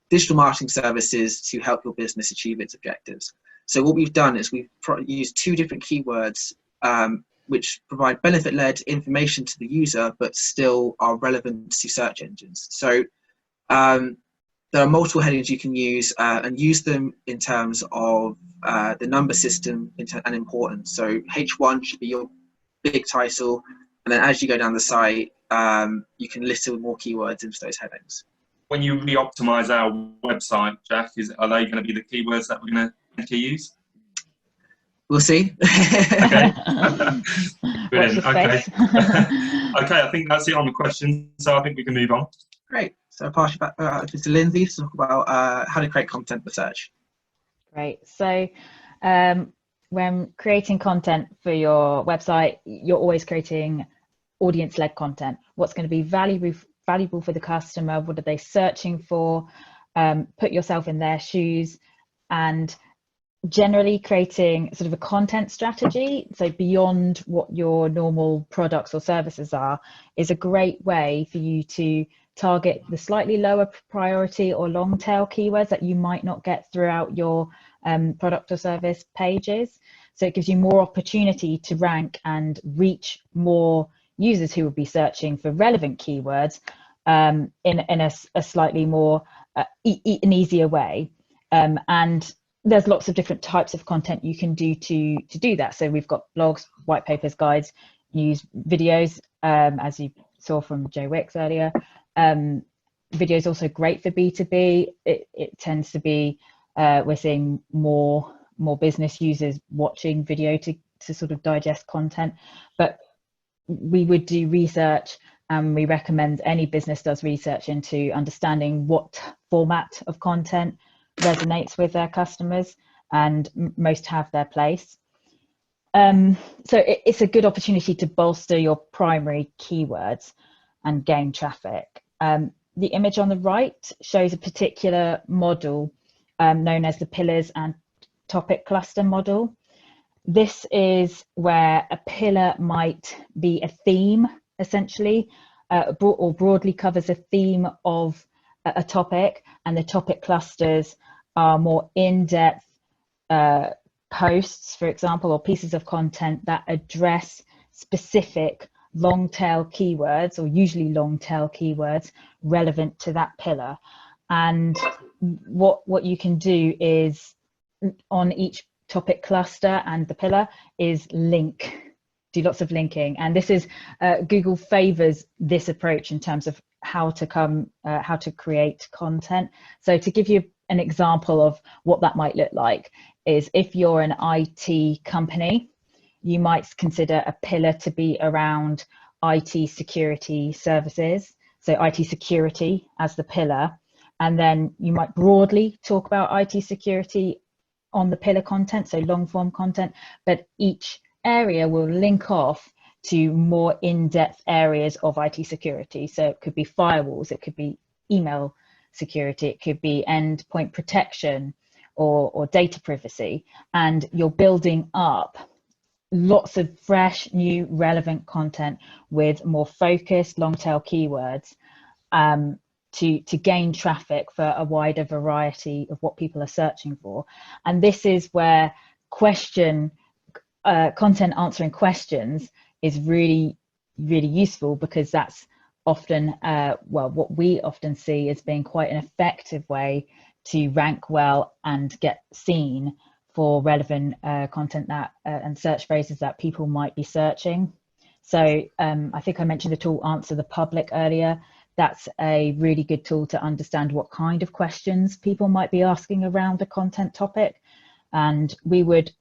digital marketing services to help your business achieve its objectives. So what we've done is we've used two different keywords which provide benefit-led information to the user, but still are relevant to search engines. So there are multiple headings you can use and use them in terms of the number system and importance. So H1 should be your big title, and then as you go down the site, you can list more keywords into those headings. When you re-optimize our website, Jack, are they going to be the keywords that we're going to use? We'll see. Okay. Brilliant. Okay. Okay, I think that's it on the questions, so I think we can move on. Great. So I'll pass you back to Lindsay to talk about how to create content for search. Great. So when creating content for your website, you're always creating audience-led content. What's going to be valuable for the customer? What are they searching for? Put yourself in their shoes, and generally creating sort of a content strategy, so beyond what your normal products or services are, is a great way for you to target the slightly lower priority or long tail keywords that you might not get throughout your product or service pages. So it gives you more opportunity to rank and reach more users who will be searching for relevant keywords in a slightly more an easier way. And there's lots of different types of content you can do to do that. So we've got blogs, white papers, guides, news, videos, as you saw from Joe Wicks earlier. Video is also great for B2B. It tends to be, we're seeing more business users watching video to sort of digest content. But we would do research, and we recommend any business does research into understanding what format of content resonates with their customers, and most have their place. So it's a good opportunity to bolster your primary keywords and gain traffic. The image on the right shows a particular model known as the pillars and topic cluster model. This is where a pillar might be a theme, essentially, or broadly covers a theme of a topic, and the topic clusters are more in-depth posts, for example, or pieces of content that address specific long tail keywords, or usually long tail keywords relevant to that pillar. And what you can do is, on each topic cluster and the pillar, is do lots of linking. And this is Google favors this approach in terms of how to create content. So to give you an example of what that might look like is, if you're an IT company, you might consider a pillar to be around IT security services, so IT security as the pillar, and then you might broadly talk about IT security on the pillar content, so long form content, but each area will link off to more in-depth areas of IT security. So it could be firewalls, it could be email security, it could be endpoint protection or data privacy, and you're building up lots of fresh, new, relevant content with more focused long tail keywords to gain traffic for a wider variety of what people are searching for. And this is where content answering questions is really, really useful, because that's often, what we often see as being quite an effective way to rank well and get seen for relevant content that and search phrases that people might be searching. So I think I mentioned the tool Answer the Public earlier. That's a really good tool to understand what kind of questions people might be asking around a content topic. And we would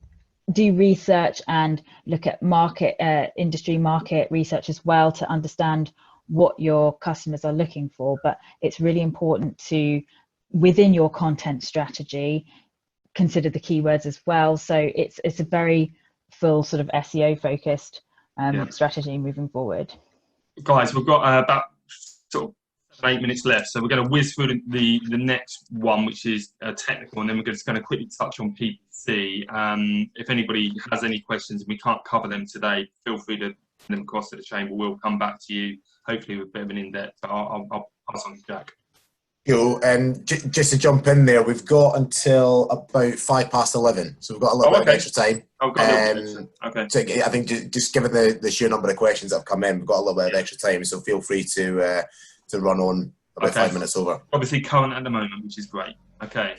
do research and look at industry market research as well to understand what your customers are looking for. But it's really important to, within your content strategy, consider the keywords as well. So it's a very full sort of SEO focused strategy moving forward. Guys, we've got about sort of 8 minutes left, so we're going to whiz through the next one, which is technical, and then we're just going to quickly touch on PPC. If anybody has any questions and we can't cover them today, feel free to send them across to the chamber. We'll come back to you, hopefully with a bit of an in-depth, but I'll pass on to Jack. Cool. And just to jump in there, we've got until about 11:05, so we've got a little bit of extra time. Okay. So I think just given the sheer number of questions that have come in, we've got a little bit of extra time, so feel free to run on about 5 minutes over. Obviously current at the moment, which is great. Okay.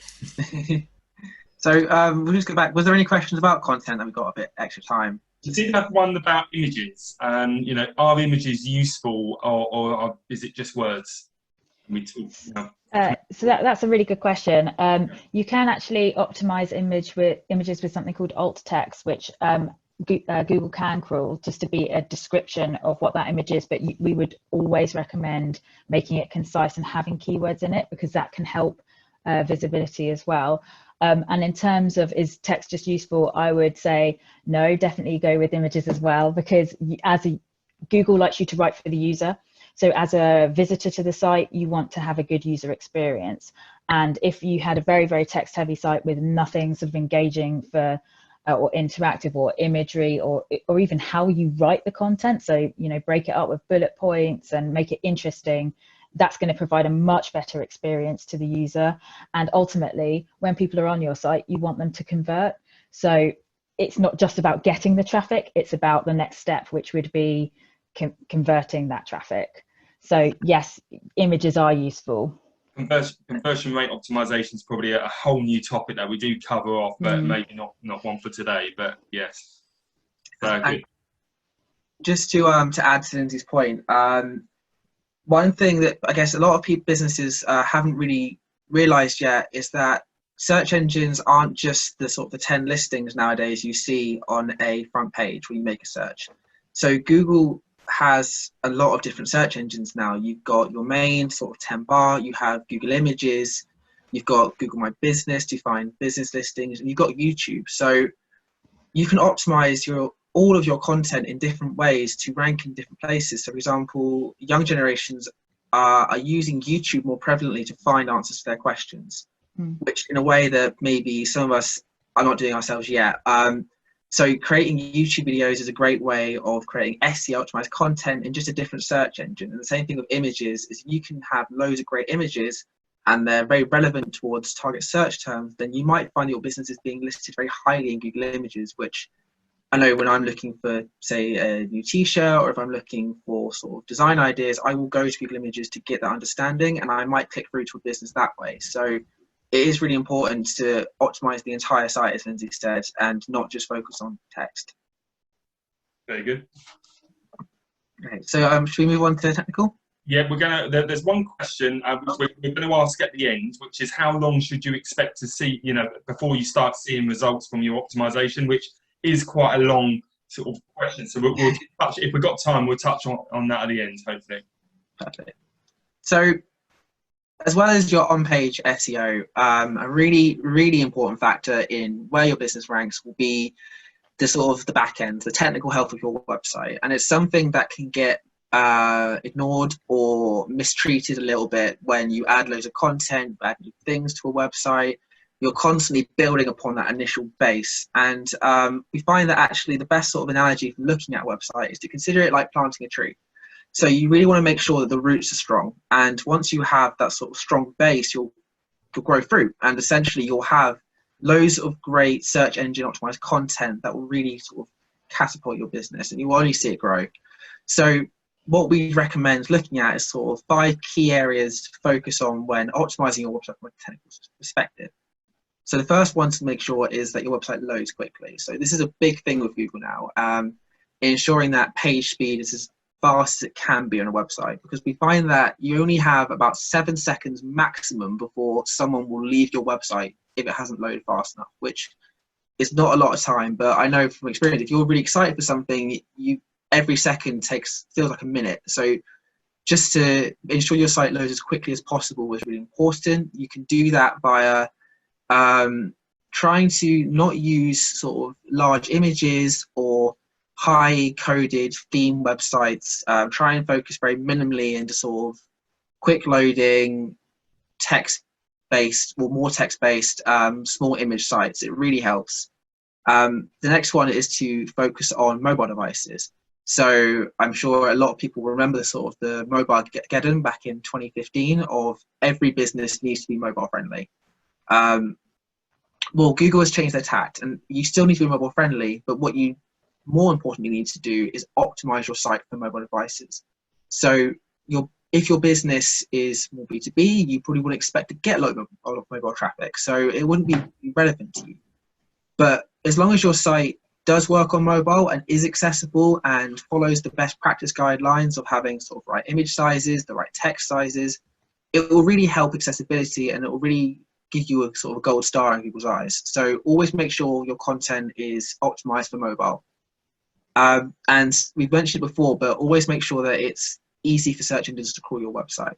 So we'll just go back. Was there any questions about content that we got a bit extra time? You did have one about images. Are images useful, or is it just words? So that's a really good question. You can actually optimize images with something called alt text, which Google can crawl just to be a description of what that image is, but we would always recommend making it concise and having keywords in it, because that can help visibility as well. And in terms of, is text just useful, I would say no, definitely go with images as well, because Google likes you to write for the user. So as a visitor to the site, you want to have a good user experience. And if you had a very, very text heavy site with nothing sort of engaging for or interactive or imagery or even how you write the content, so break it up with bullet points and make it interesting, that's going to provide a much better experience to the user. And ultimately, when people are on your site, you want them to convert. So it's not just about getting the traffic, it's about the next step, which would be converting that traffic. So yes, images are useful. Conversion rate optimization is probably a whole new topic that we do cover off, but maybe not one for today. But yes, good. Just to add to Lindsay's point, one thing that I guess a lot of businesses haven't really realized yet is that search engines aren't just the sort of the 10 listings nowadays you see on a front page when you make a search. So Google has a lot of different search engines now. You've got your main sort of 10 bar, you have Google Images, you've got Google My Business to find business listings, and you've got YouTube. So you can optimize all of your content in different ways to rank in different places. So for example, young generations are using YouTube more prevalently to find answers to their questions, which in a way that maybe some of us are not doing ourselves yet. So creating YouTube videos is a great way of creating SEO optimized content in just a different search engine. And the same thing with images is you can have loads of great images and they're very relevant towards target search terms, then you might find your business is being listed very highly in Google Images, which I know when I'm looking for, say, a new t-shirt, or if I'm looking for sort of design ideas, I will go to Google Images to get that understanding, and I might click through to a business that way. So it is really important to optimize the entire site, as Lindsay said, and not just focus on text. Very good. Okay, so should we move on to technical? Yeah, there's one question which we're going to ask at the end, which is how long should you expect to see, before you start seeing results from your optimization, which is quite a long sort of question. So we'll touch, if we've got time, we'll touch on that at the end, hopefully. Perfect. So as well as your on-page SEO, a really, really important factor in where your business ranks will be the sort of the back end, the technical health of your website. And it's something that can get ignored or mistreated a little bit when you add loads of content, add new things to a website. You're constantly building upon that initial base. And we find that actually the best sort of analogy for looking at a website is to consider it like planting a tree. So you really want to make sure that the roots are strong. And once you have that sort of strong base, you'll grow fruit. And essentially you'll have loads of great search engine optimized content that will really sort of catapult your business, and you will only see it grow. So what we recommend looking at is sort of 5 key areas to focus on when optimizing your website from a technical perspective. So the first one to make sure is that your website loads quickly. So this is a big thing with Google now, ensuring that page speed is as fast as it can be on a website, because we find that you only have about 7 seconds maximum before someone will leave your website if it hasn't loaded fast enough, which is not a lot of time. But I know from experience, if you're really excited for something, every second feels like a minute. So just to ensure your site loads as quickly as possible is really important. You can do that via trying to not use sort of large images or high coded theme websites. Try and focus very minimally into sort of quick loading, more text based, small image sites. It really helps. The next one is to focus on mobile devices. So I'm sure a lot of people remember the mobile Geddon back in 2015 of every business needs to be mobile friendly. Well, Google has changed their tact, and you still need to be mobile friendly, but what you more importantly need to do is optimize your site for mobile devices. So if your business is more B2B, you probably wouldn't expect to get a lot of mobile traffic, so it wouldn't be relevant to you. But as long as your site does work on mobile and is accessible and follows the best practice guidelines of having sort of right image sizes, the right text sizes, it will really help accessibility, and it will really give you a sort of gold star in people's eyes. So always make sure your content is optimized for mobile. And we've mentioned it before, but always make sure that it's easy for search engines to crawl your website.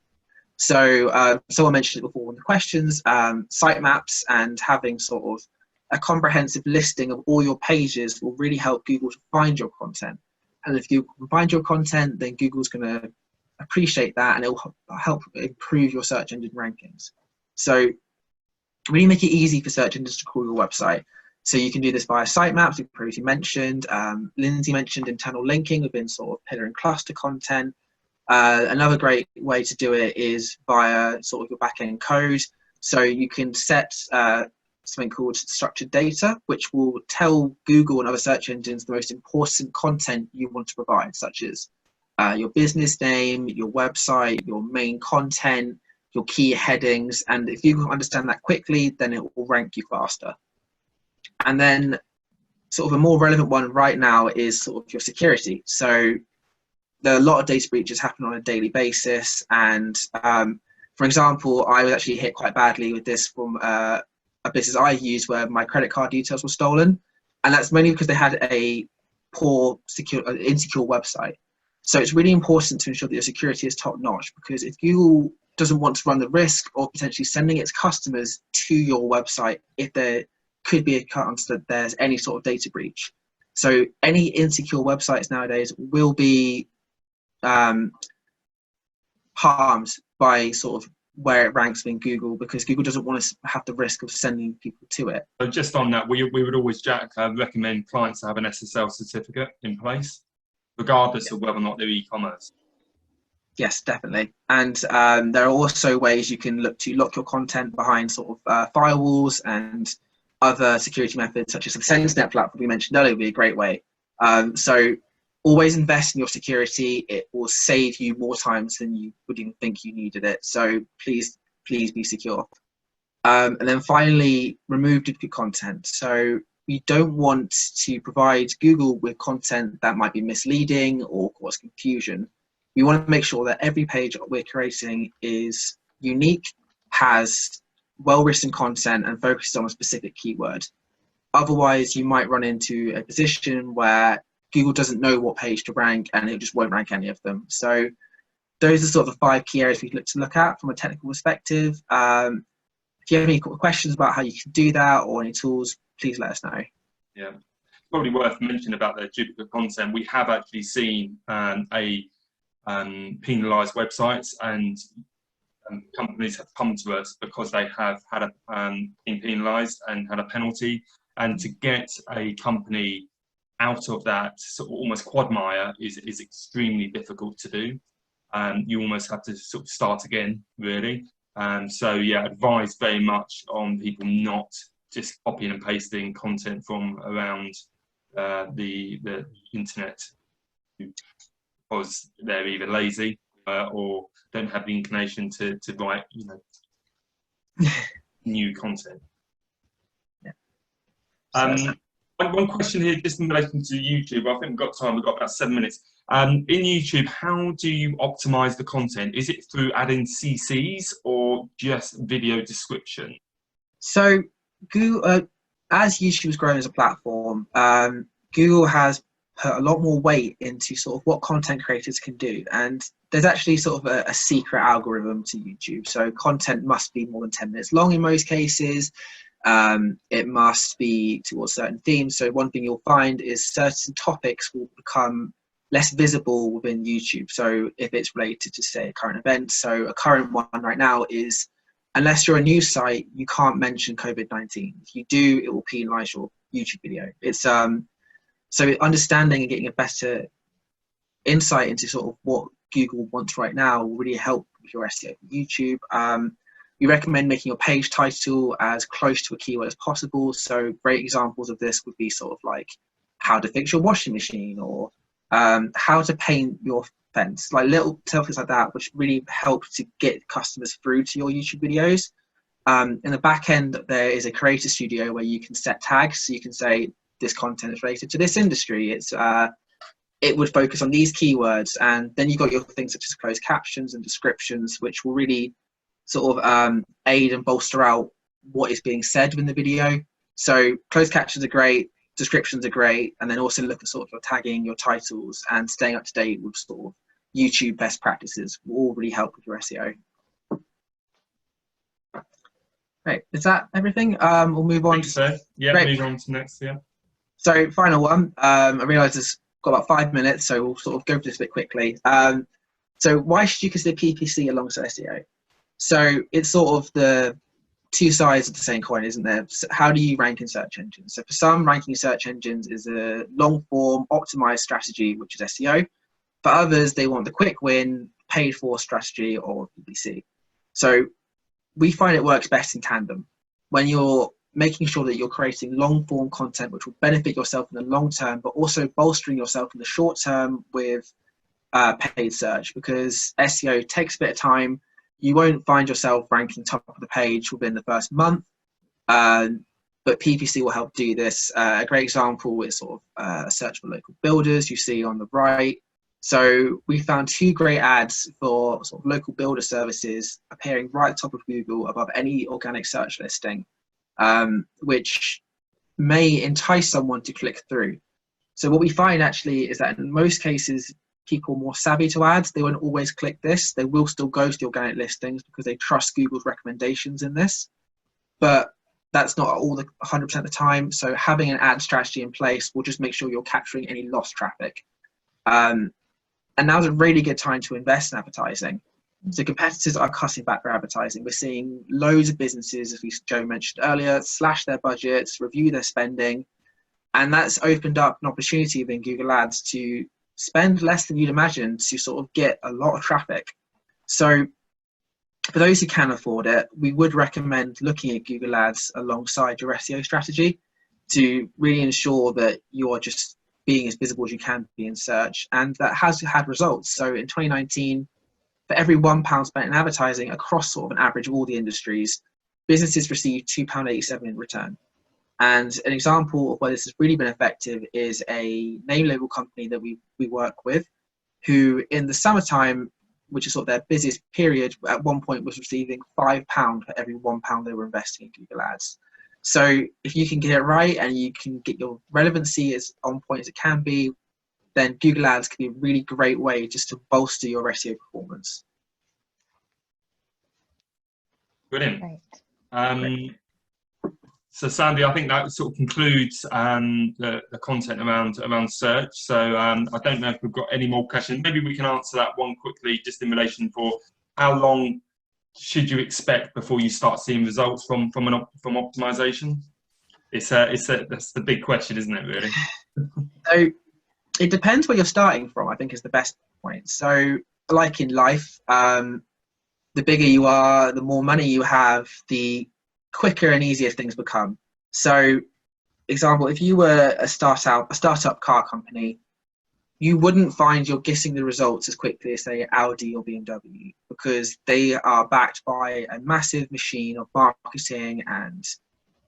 So someone mentioned it before in the questions, sitemaps and having sort of a comprehensive listing of all your pages will really help Google to find your content. And if you can find your content, then Google's going to appreciate that, and it will help improve your search engine rankings. So really make it easy for search engines to crawl your website. So you can do this via sitemaps, we previously mentioned. Lindsay mentioned internal linking within sort of pillar and cluster content. Another great way to do it is via sort of your backend code. So you can set something called structured data, which will tell Google and other search engines the most important content you want to provide, such as your business name, your website, your main content, your key headings. And if you understand that quickly, then it will rank you faster. And then sort of a more relevant one right now is sort of your security. So there are a lot of data breaches happen on a daily basis. And for example, I was actually hit quite badly with this from a business I use where my credit card details were stolen. And that's mainly because they had a poor, insecure website. So it's really important to ensure that your security is top notch, because if Google doesn't want to run the risk of potentially sending its customers to your website if there could be a chance that there's any sort of data breach. So any insecure websites nowadays will be harmed by sort of where it ranks in Google, because Google doesn't want to have the risk of sending people to it. So just on that, we would always, Jack, recommend clients to have an SSL certificate in place, regardless of whether or not they're e-commerce. Yes, definitely. And there are also ways you can look to lock your content behind sort of firewalls and other security methods, such as the SenseNet platform we mentioned earlier would be a great way. So always invest in your security. It will save you more times than you would even think you needed it. So please be secure. And then finally, remove duplicate content. So you don't want to provide Google with content that might be misleading or cause confusion. We want to make sure that every page we're creating is unique, has well-written content, and focuses on a specific keyword. Otherwise, you might run into a position where Google doesn't know what page to rank, and it just won't rank any of them. So those are sort of the 5 key areas we look at from a technical perspective. If you have any questions about how you can do that or any tools, please let us know. Yeah, probably worth mentioning about the duplicate content. We have actually seen penalised websites, and companies have come to us because they have had been penalised and had a penalty. And to get a company out of that sort of almost quagmire is extremely difficult to do. You almost have to sort of start again, really. So yeah, advise very much on people not just copying and pasting content from around the internet, because they're either lazy or don't have the inclination to write, new content. Yeah. One question here, just in relation to YouTube. I think we've got time. We've got about 7 minutes. In YouTube, how do you optimize the content? Is it through adding CCs or just video description? So Google, as YouTube's grown as a platform, Google has put a lot more weight into sort of what content creators can do. And there's actually sort of a secret algorithm to YouTube. So content must be more than 10 minutes long in most cases. It must be towards certain themes. So one thing you'll find is certain topics will become less visible within YouTube. So if it's related to, say, a current event, so a current one right now is, unless you're a news site, you can't mention COVID-19. If you do, it will penalize your YouTube video. It's so understanding and getting a better insight into sort of what Google wants right now will really help with your SEO for YouTube. We recommend making your page title as close to a keyword as possible. So great examples of this would be sort of like how to fix your washing machine, or how to paint your fence, like little topics like that, which really help to get customers through to your YouTube videos. In the back end, there is a creator studio where you can set tags. So you can say this content is related to this industry. It would focus on these keywords, and then you got your things such as closed captions and descriptions, which will really sort of aid and bolster out what is being said in the video. So closed captions are great, descriptions are great, and then also look at sort of your tagging, your titles, and staying up to date with sort of YouTube best practices will all really help with your SEO. Great, is that everything? We'll move on. So yeah, move on to next. Yeah. So final one. I realise it's got about 5 minutes, so we'll sort of go through this a bit quickly. So why should you consider PPC alongside SEO? So it's sort of the two sides of the same coin, isn't there? So how do you rank in search engines? So for some, ranking search engines is a long form optimized strategy, which is SEO. For others, they want the quick win, paid for strategy or PPC. So we find it works best in tandem. When you're making sure that you're creating long form content which will benefit yourself in the long term, but also bolstering yourself in the short term with paid search, because SEO takes a bit of time. You won't find yourself ranking top of the page within the first month, but PPC will help do this. A great example is sort of a search for local builders you see on the right. So we found 2 great ads for sort of local builder services appearing right at the top of Google above any organic search listing, which may entice someone to click through. So what we find actually is that in most cases, people more savvy to ads, they won't always click this. They will still go to the organic listings because they trust Google's recommendations in this. But that's not all the 100% of the time. So having an ad strategy in place will just make sure you're capturing any lost traffic. And now's a really good time to invest in advertising. So competitors are cutting back their advertising. We're seeing loads of businesses, as Joe mentioned earlier, slash their budgets, review their spending. And that's opened up an opportunity within Google Ads to spend less than you'd imagine to sort of get a lot of traffic. So for those who can afford it, we would recommend looking at Google Ads alongside your SEO strategy to really ensure that you're just being as visible as you can be in search. And that has had results. So in 2019, for every £1 spent in advertising across sort of an average of all the industries, businesses received £2.87 in return. And an example of where this has really been effective is a name label company that we work with, who in the summertime, which is sort of their busiest period, at one point was receiving £5 for every £1 they were investing in Google Ads. So if you can get it right and you can get your relevancy as on point as it can be, then Google Ads can be a really great way just to bolster your SEO performance. Brilliant. Great. So Sandy, I think that sort of concludes the content around search. So I don't know if we've got any more questions. Maybe we can answer that one quickly, just in relation for how long should you expect before you start seeing results from optimization? That's the big question, isn't it, really? So it depends where you're starting from, I think, is the best point. So like in life, the bigger you are, the more money you have, the quicker and easier things become. So example, if you were a startup car company, you wouldn't find you're getting the results as quickly as, say, Audi or BMW, because they are backed by a massive machine of marketing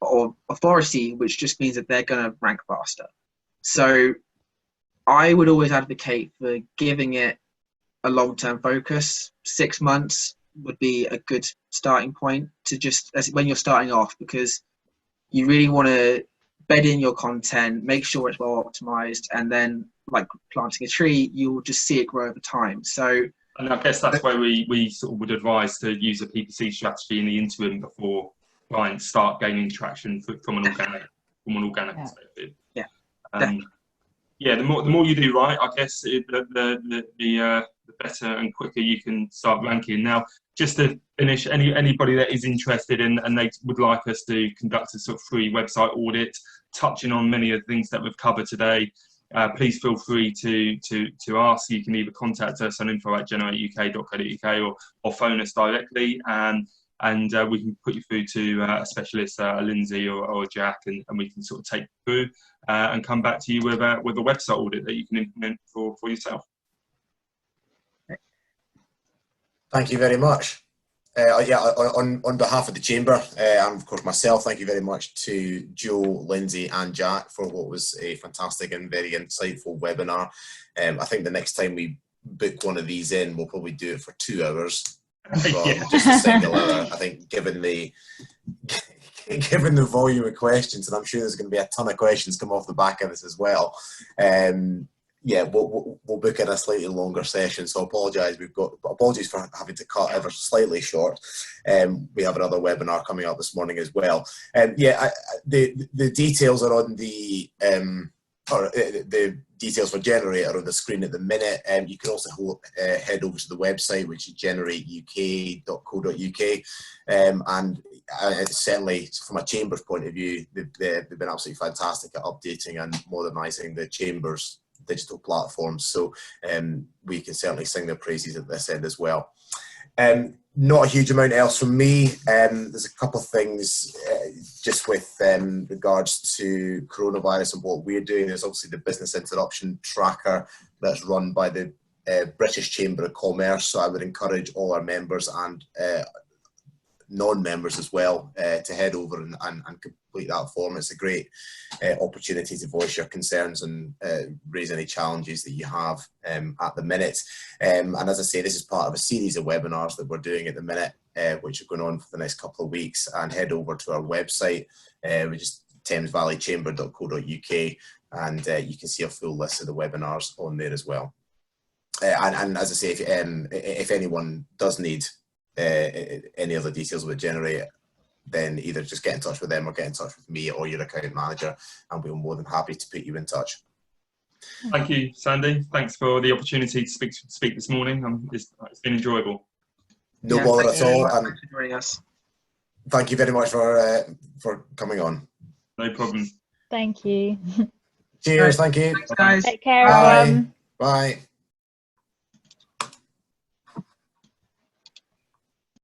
or authority, which just means that they're going to rank faster. So I would always advocate for giving it a long-term focus. 6 months would be a good starting point to just when you're starting off, because you really want to bed in your content, make sure it's well optimized, and then like planting a tree, you'll just see it grow over time. So, and I guess that's where we sort of would advise to use a PPC strategy in the interim before clients start gaining traction from an organic perspective. Yeah. Yeah, the more you do right, I guess the better and quicker you can start ranking. Now, just to finish, anybody that is interested in and they would like us to conduct a sort of free website audit, touching on many of the things that we've covered today, please feel free to ask. You can either contact us on info@generateuk.co.uk or phone us directly, and we can put you through to a specialist, Lindsay or Jack, and we can sort of take you through and come back to you with a website audit that you can implement for yourself. Thank you very much. On behalf of the Chamber and of course myself, thank you very much to Joe, Lindsay and Jack for what was a fantastic and very insightful webinar. I think the next time we book one of these in, we'll probably do it for 2 hours. Yeah. Just a single hour. I think given the volume of questions, and I'm sure there's going to be a ton of questions come off the back of this as well. Yeah, we'll book in a slightly longer session. So apologies for having to cut ever slightly short. We have another webinar coming up this morning as well. The details are on the the details for Generate are on the screen at the minute. You can also head over to the website, which is generateuk.co.uk, and certainly from a Chamber's point of view, they've been absolutely fantastic at updating and modernising the Chamber's digital platforms. So we can certainly sing their praises at this end as well. Not a huge amount else from me. There's a couple of things just with regards to coronavirus and what we're doing. There's obviously the business interruption tracker that's run by the British Chamber of Commerce. So I would encourage all our members and non-members as well to head over and complete that form. It's a great opportunity to voice your concerns and raise any challenges that you have at the minute. And as I say, this is part of a series of webinars that we're doing at the minute, which are going on for the next couple of weeks. And head over to our website, which is thamesvalleychamber.co.uk, and you can see a full list of the webinars on there as well. And as I say, if anyone does need any other details about Generate, then either just get in touch with them or get in touch with me or your account manager, and we're more than happy to put you in touch. Thank you, Sandy. Thanks for the opportunity to speak this morning. It's been enjoyable. No bother at all. And thanks for joining us. thank you very much for coming on. No problem. Thank you. Cheers. Thank you. Thanks, guys. Take care, Bye. everyone. Bye.